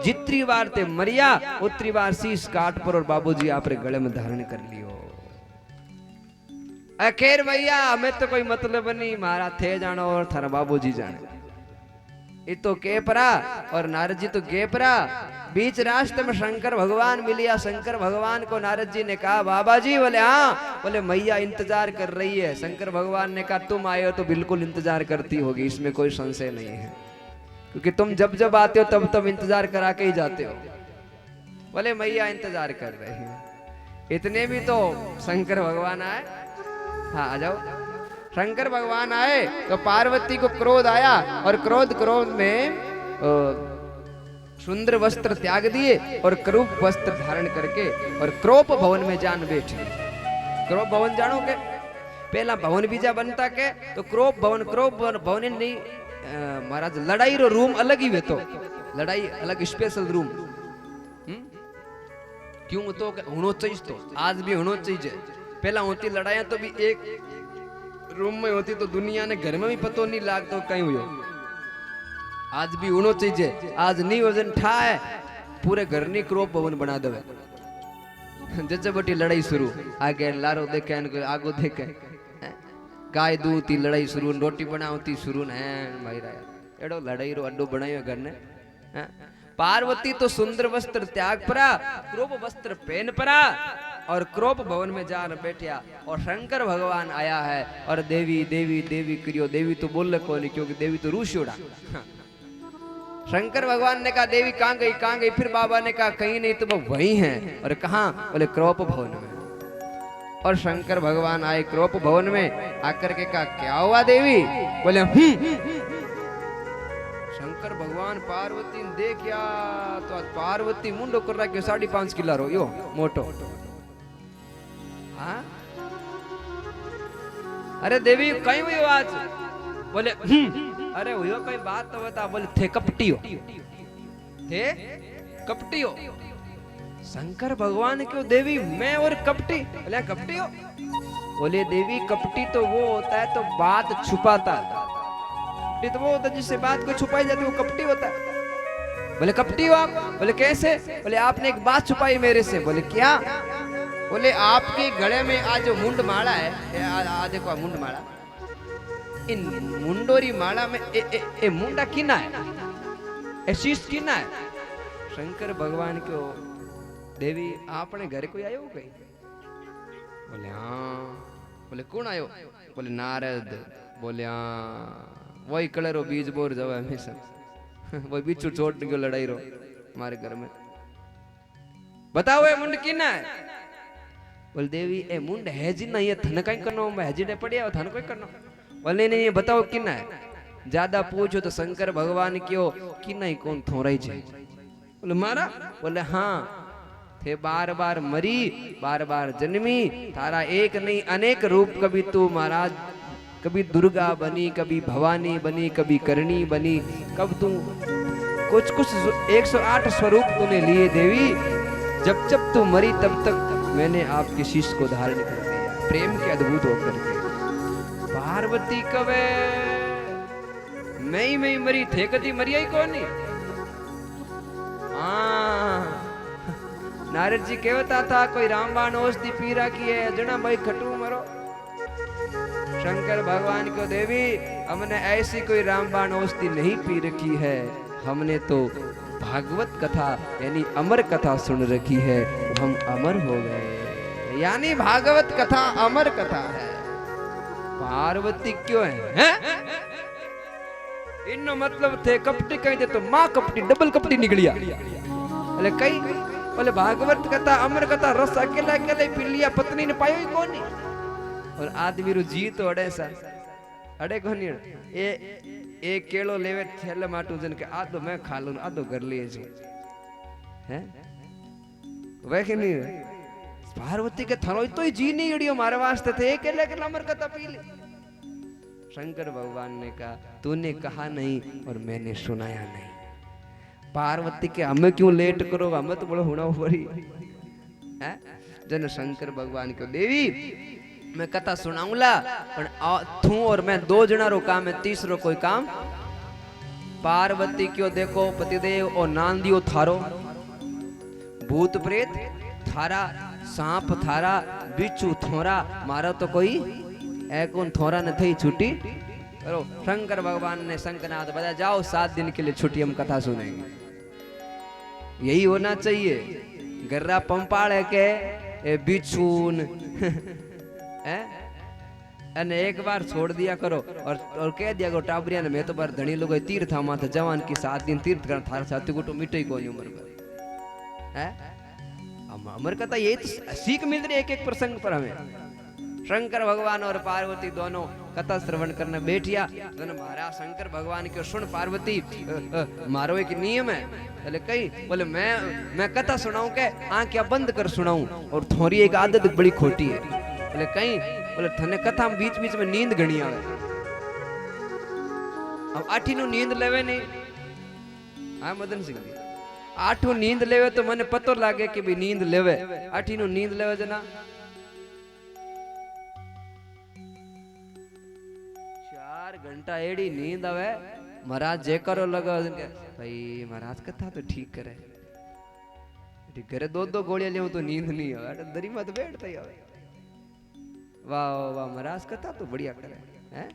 जितनी बार ते मरिया उतनी बार शीश काट पर और बाबूजी आपरे गले में धारण कर लियो। अखेर भैया हमें तो कोई मतलब नहीं, मारा थे जानो और थारा बाबूजी जाने। ये तो केपरा और नारद जी तो गेपरा। बीच रास्ते में शंकर भगवान मिलिया। शंकर भगवान को नारद जी ने कहा बाबा जी, बोले हाँ, बोले मैया इंतजार कर रही है। शंकर भगवान ने कहा तुम आए हो तो बिल्कुल इंतजार करती होगी, इसमें कोई संशय नहीं है, क्योंकि तुम जब जब आते हो तब तब इंतजार करा के ही जाते हो। बोले मैया इंतजार कर रहे हैं। इतने भी तो शंकर भगवान आए। हाँ आ जाओ। शंकर भगवान आए तो पार्वती को क्रोध आया और क्रोध में सुंदर वस्त्र त्याग दिए और क्रूप वस्त्र धारण करके और क्रोप भवन में जान बैठी। क्रोप भवन जानो के पहला भवन बीजा बनता के तो क्रोप भवन भवन नहीं महाराज लड़ाई रो रूम अलग ही वे तो लड़ाई अलग स्पेशल रूम क्यों तो होना चाहिए तो आज भी होना चाहिए पहला होती लड़ाइयां तो भी एक रूम में होती तो दुनिया ने घर में भी पतो नहीं लागतो कहीं हुयो आज भी होना चाहिए आज नहीं वजन ठा है पूरे घर नी क्रोप भवन बना देवे जच्चे बटी लड़ाई शुरू आगे लारो देखे आगो देखे गाय दूती लड़ाई शुरू रोटी बनावती शुरू ने भाई राया एडो लड़ाई रो अड्डो बनायो घर ने पार्वती तो सुंदर वस्त्र त्याग परा क्रोप वस्त्र पहन परा और क्रोप भवन में जा बैठा और शंकर भगवान आया है और देवी देवी देवी करियो देवी तो बोले को नहीं क्योंकि देवी तो रूसियोड़ा शंकर भगवान ने कहा देवी कहाँ गई फिर बाबा ने कहा कहीं नहीं तो वो वहीं है और कहा बोले क्रोप भवन में और शंकर भगवान आए क्रोप भवन में आकर के कहा क्या हुआ देवी बोले शंकर भगवान पार्वती ने देखा तो आज पार्वती मुंडो कर रहा है 5.5 किलो रो यो मोटो हाँ अरे देवी कहीं हुई आज बोले अरे हुई कोई बात तो बता बोले थे कपटी हो शंकर भगवान क्यों देवी मैं और कपटी बोले कपटी हो बोले देवी कपटी तो वो होता है तो बात छुपाता है तो वो होता है जिससे बात को छुपाई जाती है वो कपटी होता है बोले कपटी हो आप बोले कैसे बोले आपने एक बात छुपाई मेरे से बोले क्या बोले आपके गले में आज जो मुंड माला है आ देखो मुंड माला इन मुंडोरी माला में ए मुंडा किना है ए शीश किना है शंकर भगवान क्यों देवी आपने घर कोई आयो कहीं बोले हाँ बोले कौन आयो बोले नारद बोले हाँ वही कलरो बीज बोर जावे हमेशा वही बिच्छू छोड़ गयो लड़ाई रो हमारे घर में बताओ ये मुंड किना है बोले देवी ए मुंड है जी नहीं है थन कहीं करनो मैं है जी ने पड़िया थन कोई करनो बोले नहीं ये बताओ किना है ज्यादा पूछो तो शंकर भगवान क्यों किना ही कौन थोड़ा ही बोले मारा बोले हाँ थे बार बार मरी बार बार जन्मी तारा एक नहीं अनेक रूप कभी तू महाराज कभी दुर्गा बनी कभी भवानी बनी कभी करणी बनी कब तू कुछ 108 स्वरूप तूने लिए देवी जब जब तू मरी तब तक मैंने आपके शीश को धारण कर दिया प्रेम के अद्भुत होकर के पार्वती कवे मैं मरी थे कदी मरी आई कौन नहीं नारद जी कहता था कोई रामबाण औषधि पी रखी है जना भाई खटू मरो शंकर भगवान को देवी हमने ऐसी कोई रामबाण औषधि नहीं पी रखी है हमने तो भागवत कथा यानी अमर कथा सुन रखी है हम अमर हो गए यानी भागवत कथा अमर कथा है पार्वती क्यों है इनो मतलब थे कपटी कहीं दे तो माँ कपटी डबल कपटी निकलिया अरे कई बोले भागवत कथा अमर कथा रस अकेला अकेला पी लिया पत्नी ने पायो ही कौन नहीं और आदमी रो जी तो अड़े सा अड़े कोनी ए केलो लेवे थेले माटू जन के आधो मैं खा लूं आधो कर लिए जी हैं वे कि नहीं पार्वती के थलो तो ही जी नहीं अड़ियो मारे वास्ते थे अकेले अकेला अमर कथा पी ली शंकर भगवान ने कहा तूने कहा नहीं और मैंने सुनाया नहीं पार्वती के हमें क्यों लेट करो हमें तो बड़ा होना पड़ी है जन शंकर भगवान को देवी मैं कथा सुनाऊंगा पर तू और मैं 2 जना रो काम है तीसरो कोई काम पार्वती क्यों देखो पतिदेव और नांदियो थारो भूत प्रेत थारा सांप थारा बिच्छू थोरा मारा तो कोई ए कौन थोरा न थई छुट्टी करो शंकर भगवान ने शंखनाद बजा जाओ 7 दिन के लिए छुट्टी हम कथा सुनेंगे यही होना चाहिए गर्रा पंपाड़े के बिच्छून अने एक बार छोड़ दिया करो और कह दिया करो टाबरिया ने मैं तो बार धनी लोग तीर्थ माथे जवान की 7 दिन तीर्थ कर थार साथी को तो मिटे कोनी उम्र पर है अमर कथा ये तो सीख मिल रही एक प्रसंग पर हमें शंकर भगवान और पार्वती दोनों कथा श्रवण करने बैठिया दोनों महाराज शंकर भगवान के सुन पार्वती मारो एक नियम है बोले कहीं बोले मैं कथा सुनाऊं के आंखें बंद कर सुनाऊं और थोड़ी एक आदत बड़ी खोटी है बोले कहीं बोले थने कथा में बीच बीच में नींद घनी आवे अब आठी नु नींद लेवे नहीं। हाँ मदन सिंह जी, आठू नींद लेवे तो मने पतो लागे कि भी नींद लेवे। आठी नु नींद लेवे जना 4 घंटा एड़ी नींद आवे। महाराज जे करो लगा भाई महाराज कथा तो ठीक करे, घरे 2-2 गोलियां लेव तो नींद नहीं आवे, दरी मत बैठता ही आवे। वाह वाह महाराज कथा तो बढ़िया करे हैं।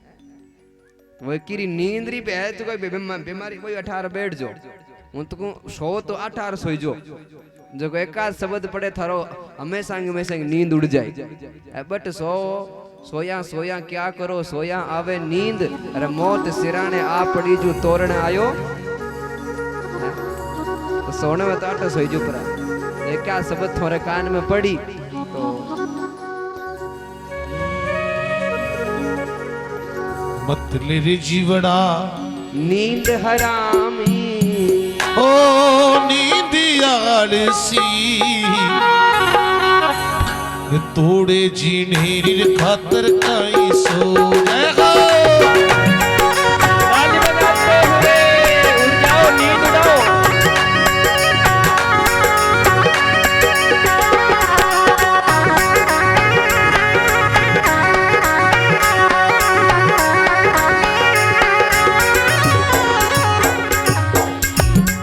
वो किरी नींद री पे है तो कोई बीमारी कोई 18 बैठ जो हूं तो सो तो 18 सोई जो जो को एकाद शब्द पड़े थारो हमेशा नींद उड़ जाए। बट सोया सोया क्या करो, सोया आवे नींद, अरे मौत सिराने आ पड़ी जो तोरण आयो। तो सोने में तो 8 सोई जो पड़ा, क्या शब्द थोड़े कान में पड़ी तो मत ले रे जीवड़ा नींद हरामी, ओ नींद आलसी, तोड़े जीने री खातर काई सो जाएगा। ताली बजाते हुए उड़ जाओ, नींद उड़ाओ।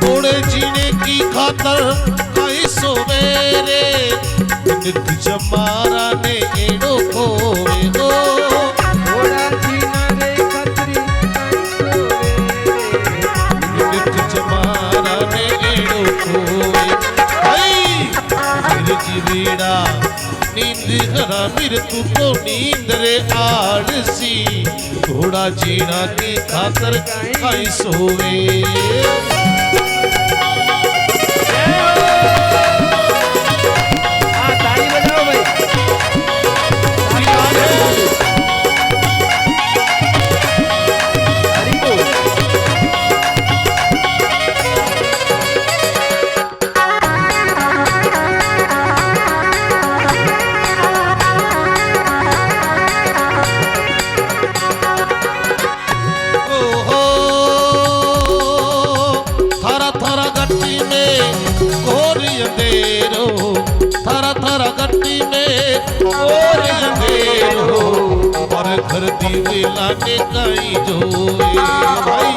तोड़े जीने की खातर काई सोवेरे, नित जमारा ने एड़ो खोवे गो। थोड़ा जीना रे खतरी काई सोवेरे, नित जमारा ने एड़ो खोवे। हाय मेरे जीवेड़ा नींद हरा मेरे तू को नींद रे आलसी, थोड़ा जीना की खातर काई सोवे। ताली बजाओ भाई। हरि बोल। थारा थारा गट्टी में घोर अंधेरो, थारा थारा गट्टी में घोर अंधेरो, पर घर दी वेला ने काई जोए। भाई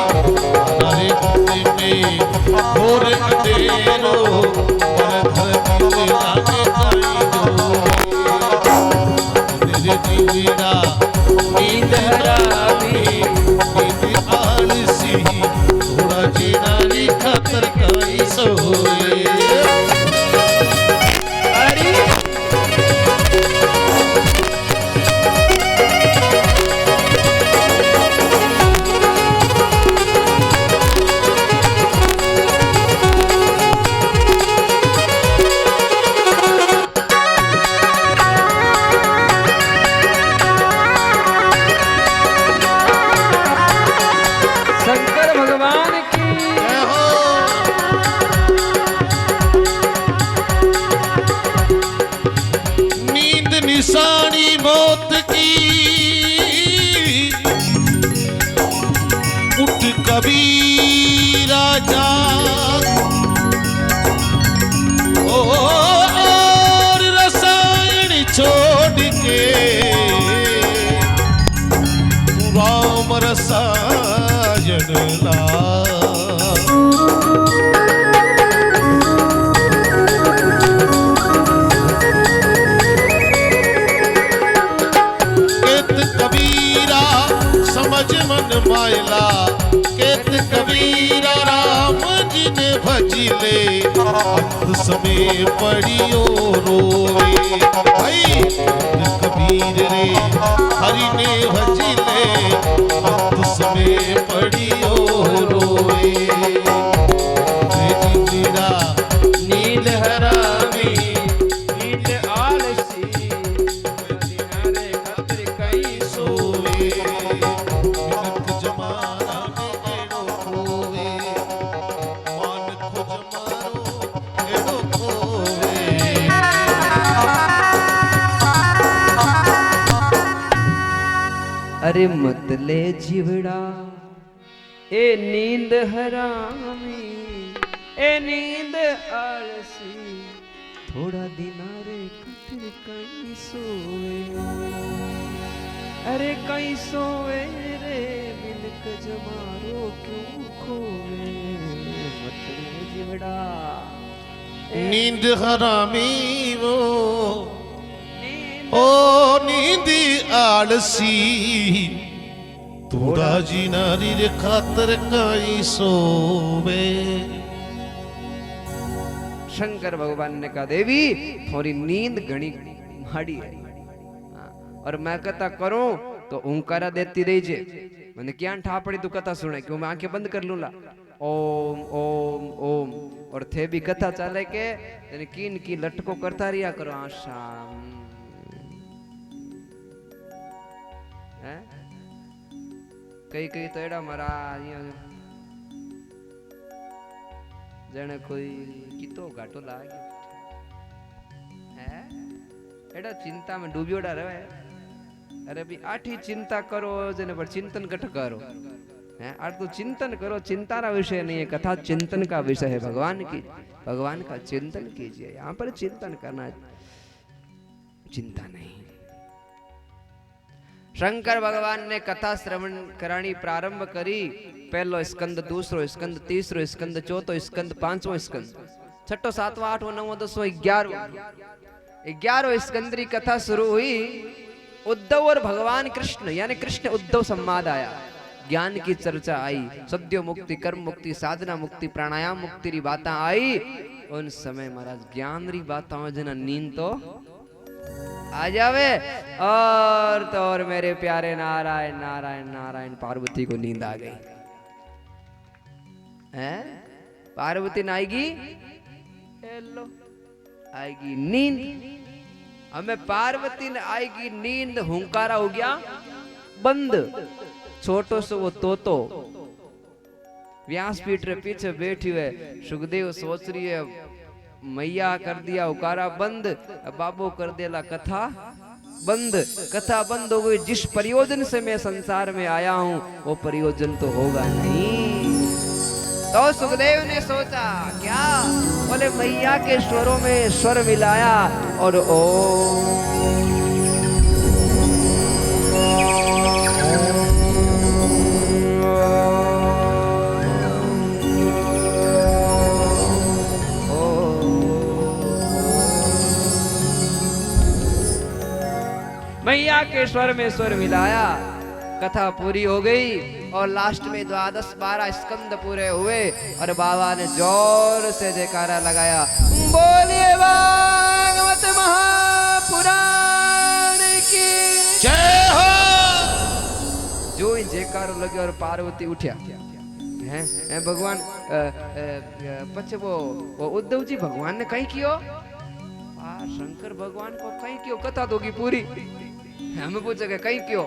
थारे गट्टी में घोर अंधेरो, पर घर दी वेला ने काई जोए। मेरे जीवेड़ा नींद हरामी, नींद आलसी, थोड़ा जीना री खातर काई सोए। शंकर भगवान की जय हो। नींद निशानी मौत की, उठ कबीरा जाग, और रसायन छोड़ के राम रसायन ला। केत कबीरा समझ मन मायला, केत कबीरा राम जी ने भजिले, अंत समय पड़ियो रोवे। भाई कबीर रे हरि ने भजिले, अंत समय पड़ियो रोवे। जीवेड़ा नींद हरामी, नींद आलसी, जीना रे खतरी काई सोवे। मिनख जमाना में एड़ो खोवे, मानख जमारो एड़ो खोवे। अरे मत ले जीवड़ा ए नींद हरामी ए नींद आलसी थोड़ा दिनारे खातिर कहीं सोए अरे कहीं सोए रे मिलक जमारो क्यों खोए मत रे जीवड़ा नींद हरामी वो ओ नींदी आलसी थोड़ा जी नारी रे खातर कहीं सोवे। शंकर भगवान ने कहा देवी थोड़ी नींद घनी माड़ी है और मैं कथा करूं तो ओंकारा देती रही जे मैंने क्या ठा पड़ी तू कथा सुने क्यों मैं आंखें बंद कर लूंगा ओम ओम ओम और थे भी कथा चाले के कीन की लटको करता रिया करो आशा कई कई तो एड़ा मारा जने कोई कितो घाटो लाग है एड़ा चिंता में डूबियोड़ा रहे अरे भी आठी चिंता करो जने पर चिंतन कट करो है आर तो चिंतन करो चिंता का विषय नहीं है कथा चिंतन का विषय है भगवान की भगवान का चिंतन कीजिए यहाँ पर चिंतन करना चिंता नहीं। शंकर भगवान ने कथा श्रवण करानी प्रारंभ करी पहलो स्कंद दूसरो स्कंद तीसरो स्कंद चौथो स्कंद पांचवो स्कंद छठो सातवां आठवां नववां दसवां 11वां स्कंद की कथा शुरू हुई। उद्धव और भगवान कृष्ण यानी कृष्ण उद्धव संवाद आया ज्ञान की चर्चा आई सद्यो मुक्ति कर्म मुक्ति साधना मुक्ति प्राणायाम मुक्ति री बातें आई उन समय महाराज ज्ञान री बातों जना नींद तो आ जावे और तो और मेरे प्यारे नारायण नारायण नारायण पार्वती को नींद आ गई है पार्वती न आएगी हेलो आएगी नींद हमें पार्वती ने आएगी नींद हुंकारा हो गया बंद छोटो से वो तोतो व्यासपीठ रे पीछे बैठी हुए सुखदेव सोच रही है मैया कर दिया उकारा बंद बाबू कर देला कथा बंद हो गई। जिस प्रयोजन से मैं संसार में आया हूं वो प्रयोजन तो होगा नहीं। तो सुखदेव ने सोचा क्या बोले मैया के स्वरों में स्वर मिलाया और मैया के स्वर में स्वर मिलाया कथा पूरी हो गई और लास्ट में 12 स्कंद पूरे हुए और बाबा ने जोर से जयकारा लगाया बोलिए भागवत महापुराण की जय हो। जो ही जयकारो लगे और पार्वती उठ्या हैं भगवान पछे वो उद्धव जी भगवान ने कहीं कियो शंकर भगवान को कहीं क्यों कथा दोगी पूरी हमें पूछे कहीं क्यों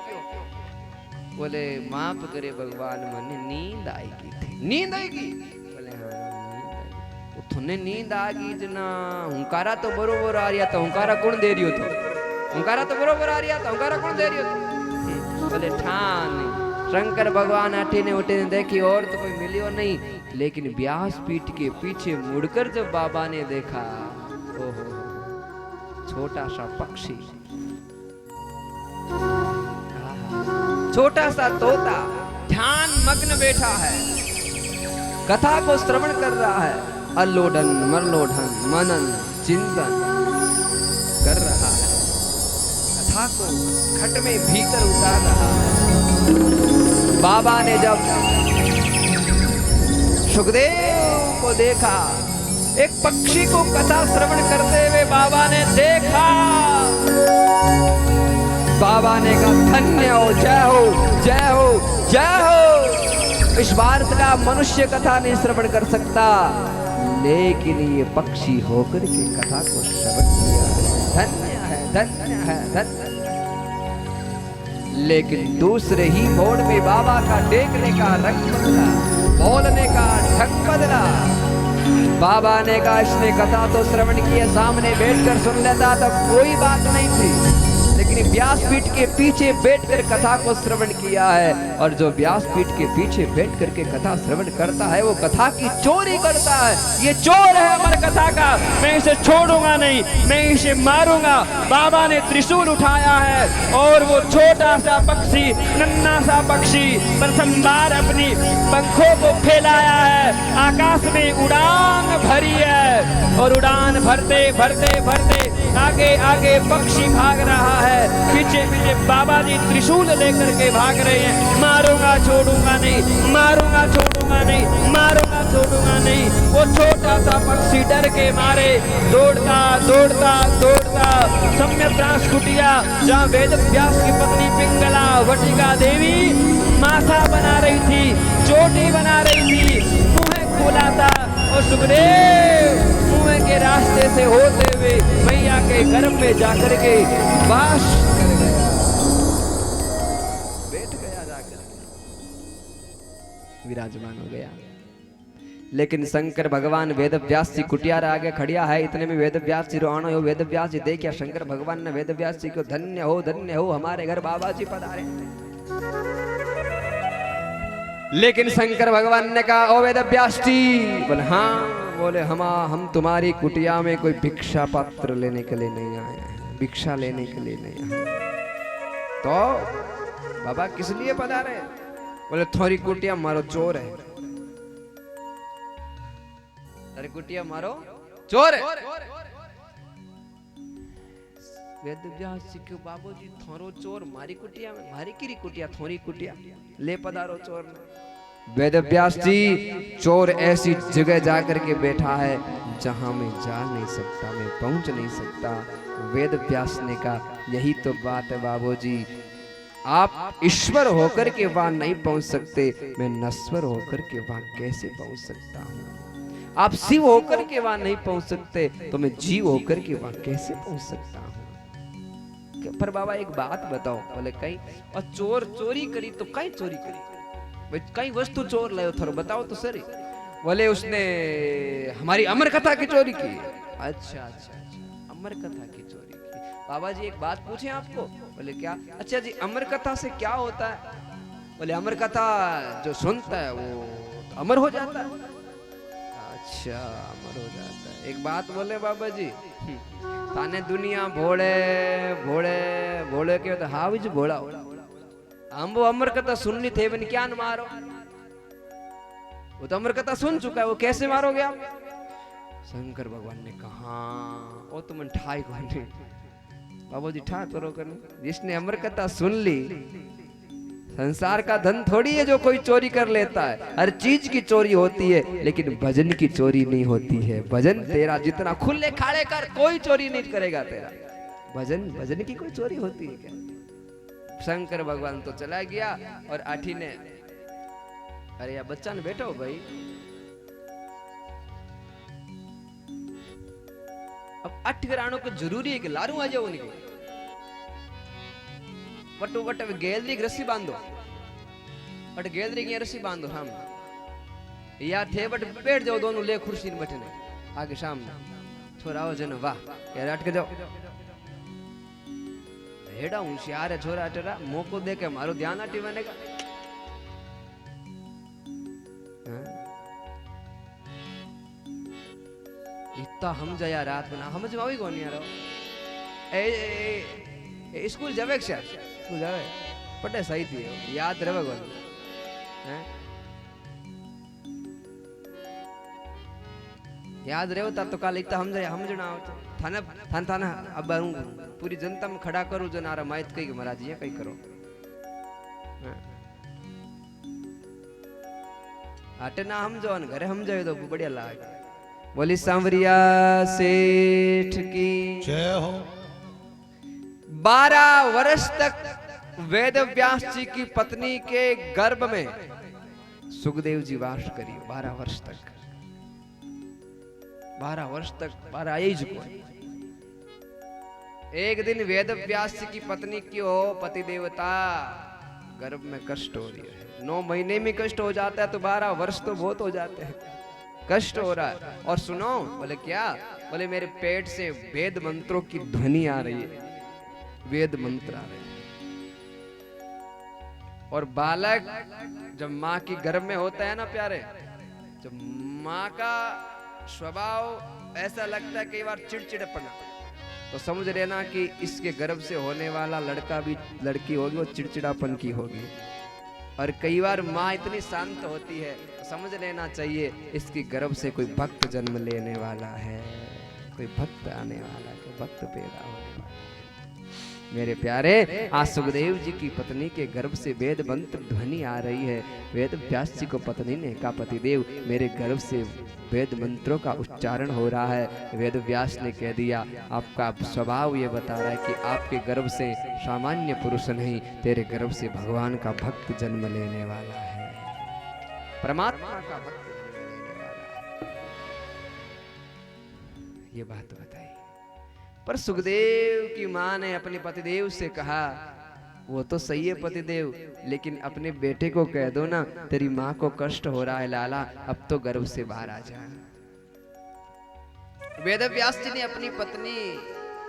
बोले माफ करे भगवान मने नींद आएगी नींद आएगी बोले हाँ नींद आएगी थोने नींद आ गई जना हुंकारा तो बरोबर आ रहा था हुंकारा कौन दे रही हो तो हुंकारा तो बरोबर आ रहा था हुंकारा कौन दे रही हो तो बोले ठान शंकर भगवान अठे ने उठे ने देखी और तो कोई मिलियो नहीं लेकिन व्यासपीठ के पीछे मुड़कर जब बाबा ने देखा ओहो छोटा सा पक्षी छोटा सा तोता ध्यान मग्न बैठा है कथा को श्रवण कर रहा है अल्लोडन मरलोडन मनन चिंतन कर रहा है कथा को घट में भीतर उतार रहा है। बाबा ने जब सुखदेव को देखा एक पक्षी को कथा श्रवण करते हुए बाबा ने देखा बाबा ने कहा धन्य हो जय हो जय हो जय हो। इस भारत का मनुष्य कथा नहीं श्रवण कर सकता लेकिन ये पक्षी होकर के कथा को श्रवण किया धन्य है धन्य है धन्य। लेकिन दूसरे ही मोड़ में बाबा का देखने का रंग बदला बोलने का ढंग बदला। बाबा ने कहा इसने कथा तो श्रवण किए सामने बैठकर सुन लेता तब कोई बात नहीं थी लेकिन व्यासपीठ के पीछे बैठकर कथा को श्रवण किया है। और जो व्यासपीठ के पीछे बैठ करके कथा श्रवण करता है वो कथा की चोरी करता है। ये चोर है अमर कथा का, मैं इसे छोड़ूंगा नहीं, मैं इसे मारूंगा। बाबा ने त्रिशूल उठाया है और वो छोटा सा पक्षी, नन्हा सा पक्षी प्रथम बार अपनी पंखों को फैलाया है, आकाश में उड़ान भरी है। और उड़ान भरते भरते भरते आगे आगे पक्षी भाग रहा है, पीछे पीछे बाबा जी त्रिशूल लेकर के भाग रहे हैं। मारूंगा छोड़ूंगा नहीं, मारूंगा छोड़ूंगा नहीं, मारूंगा छोड़ूंगा नहीं। वो छोटा सा पक्षी डर के मारे दौड़ता दौड़ता दौड़ता सम्यप्रास कुटिया, जहाँ वेद व्यास की पत्नी पिंगला वटिका देवी माथा बना रही थी, चोटी बना रही थी, मुंह खोला था। और सुखदेव कुएं के रास्ते से होते हुए मैया के गर्भ में जाकर के वास कर गया, बैठ गया, जाकर विराजमान हो गया। लेकिन शंकर भगवान वेद व्यास जी कुटिया आगे खड़िया है। इतने में वेद व्यास जी रोआनो हो, वेद व्यास जी देखिया शंकर भगवान ने वेद व्यास जी को धन्य हो हमारे घर बाबा जी पधारे। लेकिन शंकर भगवान ने कहा ओ वेद व्यास जी, बोले हाँ, बोले हम तुम्हारी कुटिया में कोई भिक्षा पात्र लेने के लिए नहीं आए हैं, भिक्षा लेने के लिए नहीं आए। तो बाबा किस लिए पधारे? बोले थोड़ी कुटिया मारो चोर है, अरे कुटिया मारो चोर है। वेद व्यास जी क्यों बाबू जी थोरो चोर मारी कुटिया में, मारी किरी कुटिया थोड़ी कुटिया ले पधारो चोर ने। वेद व्यास जी चोर ऐसी जगह जाकर के बैठा है जहां मैं जा नहीं सकता, मैं पहुंच नहीं सकता। वेद व्यास ने कहा यही तो बात है बाबूजी, आप ईश्वर होकर के वहां नहीं पहुंच सकते, मैं नश्वर होकर के वहां कैसे पहुंच सकता हूं। आप शिव होकर के वहां नहीं पहुंच सकते तो मैं जीव होकर के वहां कैसे पहुंच सकता हूं। पर बाबा एक बात बताओ, बोले कहीं और चोर चोरी करी तो कहीं चोरी करी, कई वस्तु चोर लायो थोड़ा बताओ तो सही। बोले उसने हमारी अमर कथा की चोरी की। अच्छा अच्छा अच्छा, अमर कथा की चोरी की। बाबा जी एक बात पूछे आपको? बोले क्या? अच्छा जी, अमर कथा से क्या होता है? बोले अमर कथा जो सुनता है वो तो अमर हो जाता है। अच्छा, अमर हो जाता है। एक बात बोले बाबा जी, ताने दुनिया भोले भोले भोले के तो हाविज भोला, हम वो अमर कथा सुननी थे बन क्या न मारो, वो तो अमर कथा सुन चुका है, वो कैसे मारोगे आप? शंकर भगवान ने कहा वो तुम ठाई को नहीं बाबू जी, ठा करो कर, जिसने अमर कथा सुन ली, संसार का धन थोड़ी है जो कोई चोरी कर लेता है, हर चीज की चोरी होती है लेकिन भजन की चोरी नहीं होती है। भजन तेरा जितना खुले खाड़े कर कोई चोरी नहीं करेगा तेरा, भजन की कोई चोरी होती है क्या? शंकर भगवान तो चला गया और आठी ने, अरे यार बच्चा ने बैठो भाई, अब अठ करानो को जरूरी है कि लारू आ जाओ उनके वटो वट गैलरी की रस्सी बांधो, बट गैलरी की रस्सी बांधो सामने यार थे, बट बैठ जाओ दोनों ले कुर्सी में बैठने आगे सामने, छोरा आओ जन वाह यार अटक जाओ, हेड़ा होशियार है छोरा चरा, मौको दे के मारो ध्यान हटी बनेगा। इतना हम जाया रात बना समझ में आई कौन यार? ए स्कूल जावे क्या? स्कूल जावे पटे सही थी, याद रहे कौन? याद रहे तो काल इतना हम जाया समझना थाना थाना थाना अब पूरी जनता में खड़ा करो जो नारा माइत कही महाराज ये कही करो आटे ना हम जो घरे हम जाए तो बढ़िया लागे। बोली सांवरिया सेठ की जय हो। 12 वर्ष तक वेद व्यास जी की पत्नी के गर्भ में सुखदेव जी वास करी। 12 वर्ष तक 12 एज को। एक दिन वेद व्यास जी की पत्नी की हो पति देवता गर्भ में कष्ट हो रही है, 9 महीने में कष्ट हो जाता है तो 12 वर्ष तो बहुत हो जाते हैं, कष्ट हो रहा है। और सुनो, बोले क्या? बोले मेरे पेट से वेद मंत्रों की ध्वनि आ रही है। वेद मंत्र आ रहे हैं। और बालक जब माँ की गर्भ में होता है ना प्यारे, जब माँ का स्वभाव ऐसा लगता है कई बार चिड़चिड़पना, तो समझ लेना कि इसके गर्भ से होने वाला लड़का भी लड़की होगी वो चिड़चिड़ापन की होगी। और कई बार माँ इतनी शांत होती है तो समझ लेना चाहिए इसकी गर्भ से कोई भक्त जन्म लेने वाला है, कोई भक्त आने वाला है, कोई भक्त पैदा होने वाला है। मेरे प्यारे, आज सुखदेव जी की पत्नी के गर्भ से वेद मंत्र ध्वनि आ रही है। वेद व्यास जी को पत्नी ने कहा, पतिदेव मेरे गर्भ से वेद मंत्रों का उच्चारण हो रहा है। वेद व्यास ने कह दिया, आपका स्वभाव ये बता रहा है कि आपके गर्भ से सामान्य पुरुष नहीं, तेरे गर्भ से भगवान का भक्त जन्म लेने वाला है, परमात्मा का भक्त जन्म लेने वाला है। ये बात बताई। पर सुखदेव की माँ ने अपने पतिदेव से कहा, वो तो सही है पतिदेव, लेकिन अपने बेटे को कह दो ना, तेरी माँ को कष्ट हो रहा है लाला, अब तो गर्भ से बाहर आ जा। वेद व्यास जी ने अपनी पत्नी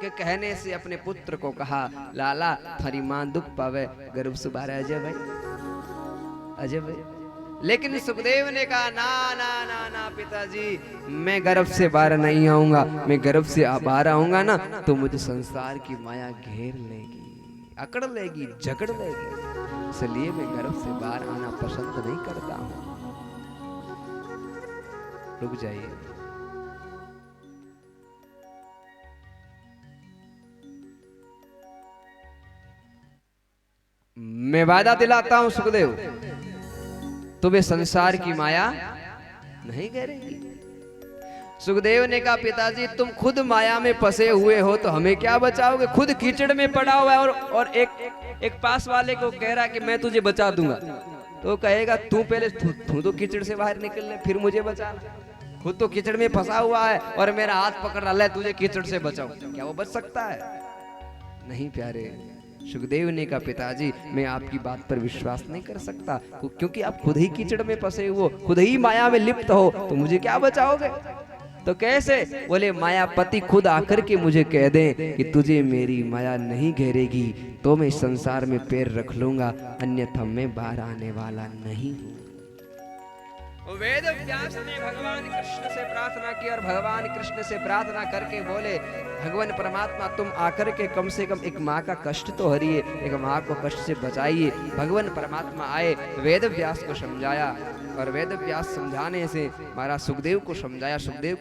के कहने से अपने पुत्र को कहा, लाला थारी माँ दुख पावे, गर्भ से बाहर आ जा भाई, अजय भाई। लेकिन सुखदेव ने कहा, ना ना ना ना पिताजी, मैं गर्भ से बाहर नहीं आऊंगा। मैं गर्भ से बाहर आऊंगा ना तो मुझे संसार की माया घेर लेगी, अकड़ लेगी, जकड़ लेगी, इसलिए मैं गर्भ से बाहर आना पसंद नहीं करता हूं। रुक जाइए, मैं वादा दिलाता हूं सुखदेव, तुम्हें संसार की माया नहीं घेरेगी। सुखदेव ने कहा, पिताजी तुम खुद माया में फंसे हुए हो तो हमें क्या बचाओगे? खुद कीचड़ में पड़ा हुआ है और एक पास वाले को कह रहा है कि मैं तुझे बचा दूंगा, तो कहेगा तू पहले तू तो कीचड़ से बाहर निकल ले, फिर मुझे बचाना। खुद तो कीचड़ में फंसा हुआ है और मेरा हाथ पकड़ रहा है तुझे कीचड़ से बचाओ, क्या वो बच सकता है? नहीं प्यारे। सुखदेव ने कहा, पिताजी मैं आपकी बात पर विश्वास नहीं कर सकता, क्योंकि आप खुद ही कीचड़ में फंसे हो, खुद ही माया में लिप्त हो, तो मुझे क्या बचाओगे? तो कैसे? बोले, मायापति खुद आकर के मुझे कह दे कि तुझे मेरी माया नहीं घेरेगी तो मैं संसार में पैर रख लूंगा, अन्यथा मैं बाहर आने वाला नहीं हूं। वेद व्यास ने भगवान कृष्ण से प्रार्थना की और भगवान कृष्ण से प्रार्थना करके बोले, भगवान परमात्मा तुम आकर के कम से कम एक माँ का कष्ट तो हरिए, एक माँ को कष्ट से बचाइए। भगवान परमात्मा आए, वेद व्यास को समझाया और वेद व्यास समझाने से महाराज सुखदेव को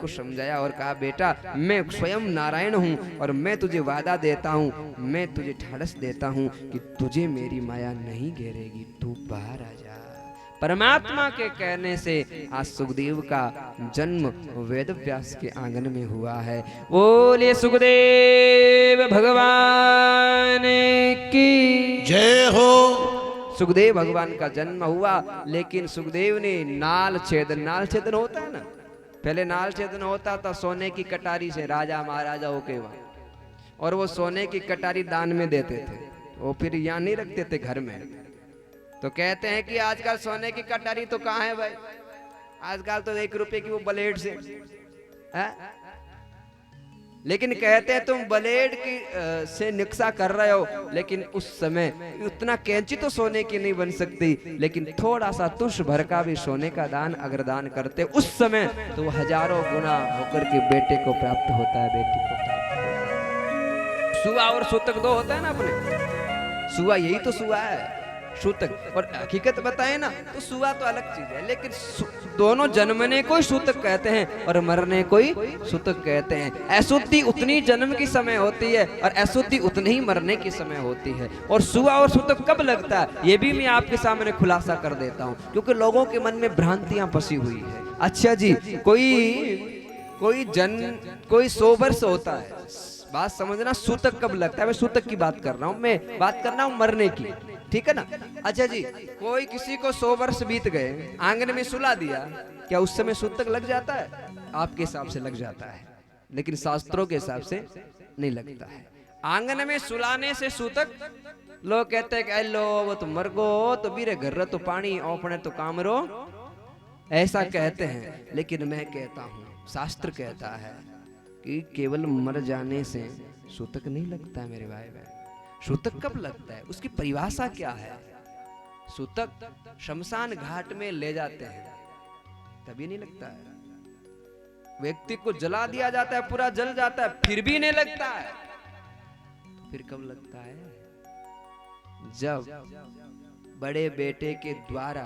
समझाया और कहा, बेटा मैं स्वयं नारायण हूँ और मैं तुझे वादा देता हूँ, मैं तुझे ढाढ़स देता हूँ कि तुझे मेरी माया नहीं घेरेगी, तू बाहर आ जा। परमात्मा के कहने से आज सुखदेव का जन्म वेद व्यास के आंगन में हुआ है। बोले सुखदेव भगवान की जय हो। सुखदेव भगवान का जन्म हुआ, लेकिन सुखदेव ने नाल छेदन होता है ना, पहले नाल छेदन होता था सोने की कटारी से, राजा महाराजाओं के वहां, और वो सोने की कटारी दान में देते थे, वो फिर यहाँ नहीं रखते थे घर में। तो कहते हैं कि आजकल सोने की कटारी तो कहाँ है भाई, आजकल तो 1 रुपए की वो ब्लेड से है? लेकिन कहते हैं तुम ब्लेड की से निक्शा कर रहे हो, लेकिन उस समय उतना कैंची तो सोने की नहीं बन सकती, लेकिन थोड़ा सा तुष भर का भी सोने का दान अगर दान करते उस समय तो वो हजारों गुना होकर के बेटे को प्राप्त होता है, बेटी को प्राप्त होता है। सुआ और सूतक दो होता है ना अपने, सुआ यही तो सुआ है, सूतक। और हकीकत बताए ना तो सुआ तो अलग चीज है, लेकिन दोनों जन्मने को ही सूतक कहते हैं और मरने को ही सूतक कहते हैं। अशुद्धि उतनी जन्म की समय होती है और अशुद्धि उतनी ही मरने की समय होती है। और सुआ और सूतक कब लगता है ये भी मैं आपके सामने खुलासा कर देता हूँ, क्योंकि लोगों के मन में भ्रांतियां फंसी हुई है। अच्छा जी, कोई 100 वर्ष होता है, बात समझना, सूतक कब लगता है, मैं सूतक की बात कर रहा हूँ, मैं बात कर रहा हूँ मरने की, ठीक है ना। अच्छा जी, कोई किसी को 100 वर्ष बीत गए, आंगन में सुला दिया, क्या उस समय सूतक लग जाता है? आपके हिसाब से लग जाता है, लेकिन शास्त्रों के हिसाब से नहीं लगता है। आंगन में सुलाने से सूतक, लोग कहते हैं कि लो वो तो मर गो, तो बीरे घर तो पानी ओपने तो काम रो, ऐसा कहते हैं। लेकिन मैं कहता हूँ, शास्त्र कहता है कि केवल मर जाने से सूतक नहीं लगता है मेरे भाई बहन। सूतक कब लगता है, उसकी परिभाषा क्या है? सूतक शमशान घाट में ले जाते हैं तभी नहीं लगता है। व्यक्ति को जला दिया जाता है, पूरा जल जाता है, फिर भी नहीं लगता है, तो फिर कब लगता है? जब बड़े बेटे के द्वारा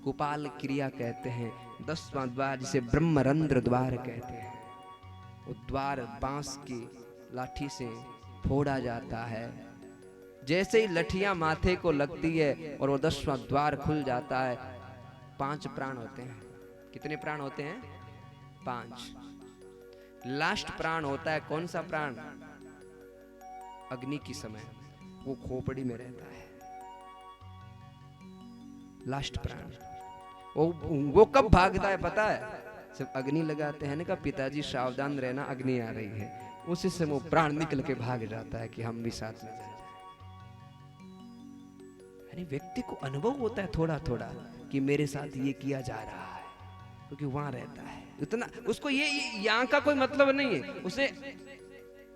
कुपाल क्रिया कहते हैं, 10वां द्वार जिसे ब्रह्मरंध्र द्वार कहते हैं, वो द्वार बांस की लाठी से फोड़ा जाता है। जैसे ही लठियां माथे को लगती है और वो 10वां द्वार खुल जाता है, 5 प्राण होते हैं। कितने प्राण होते हैं? 5। लास्ट प्राण होता है कौन सा प्राण? अग्नि की समय, वो खोपड़ी में रहता है। लास्ट प्राण वो कब भागता है पता है? जब अग्नि लगाते हैं ना, का पिताजी सावधान रहना अग्नि आ रही है, उसी से वो प्राण निकल के भाग जाता है कि हम भी साथ में जाए। यानी व्यक्ति को अनुभव होता है थोड़ा थोड़ा कि मेरे साथ ये किया जा रहा है, क्योंकि वहां रहता है। इतना उसको ये यहाँ का कोई मतलब नहीं है, उसे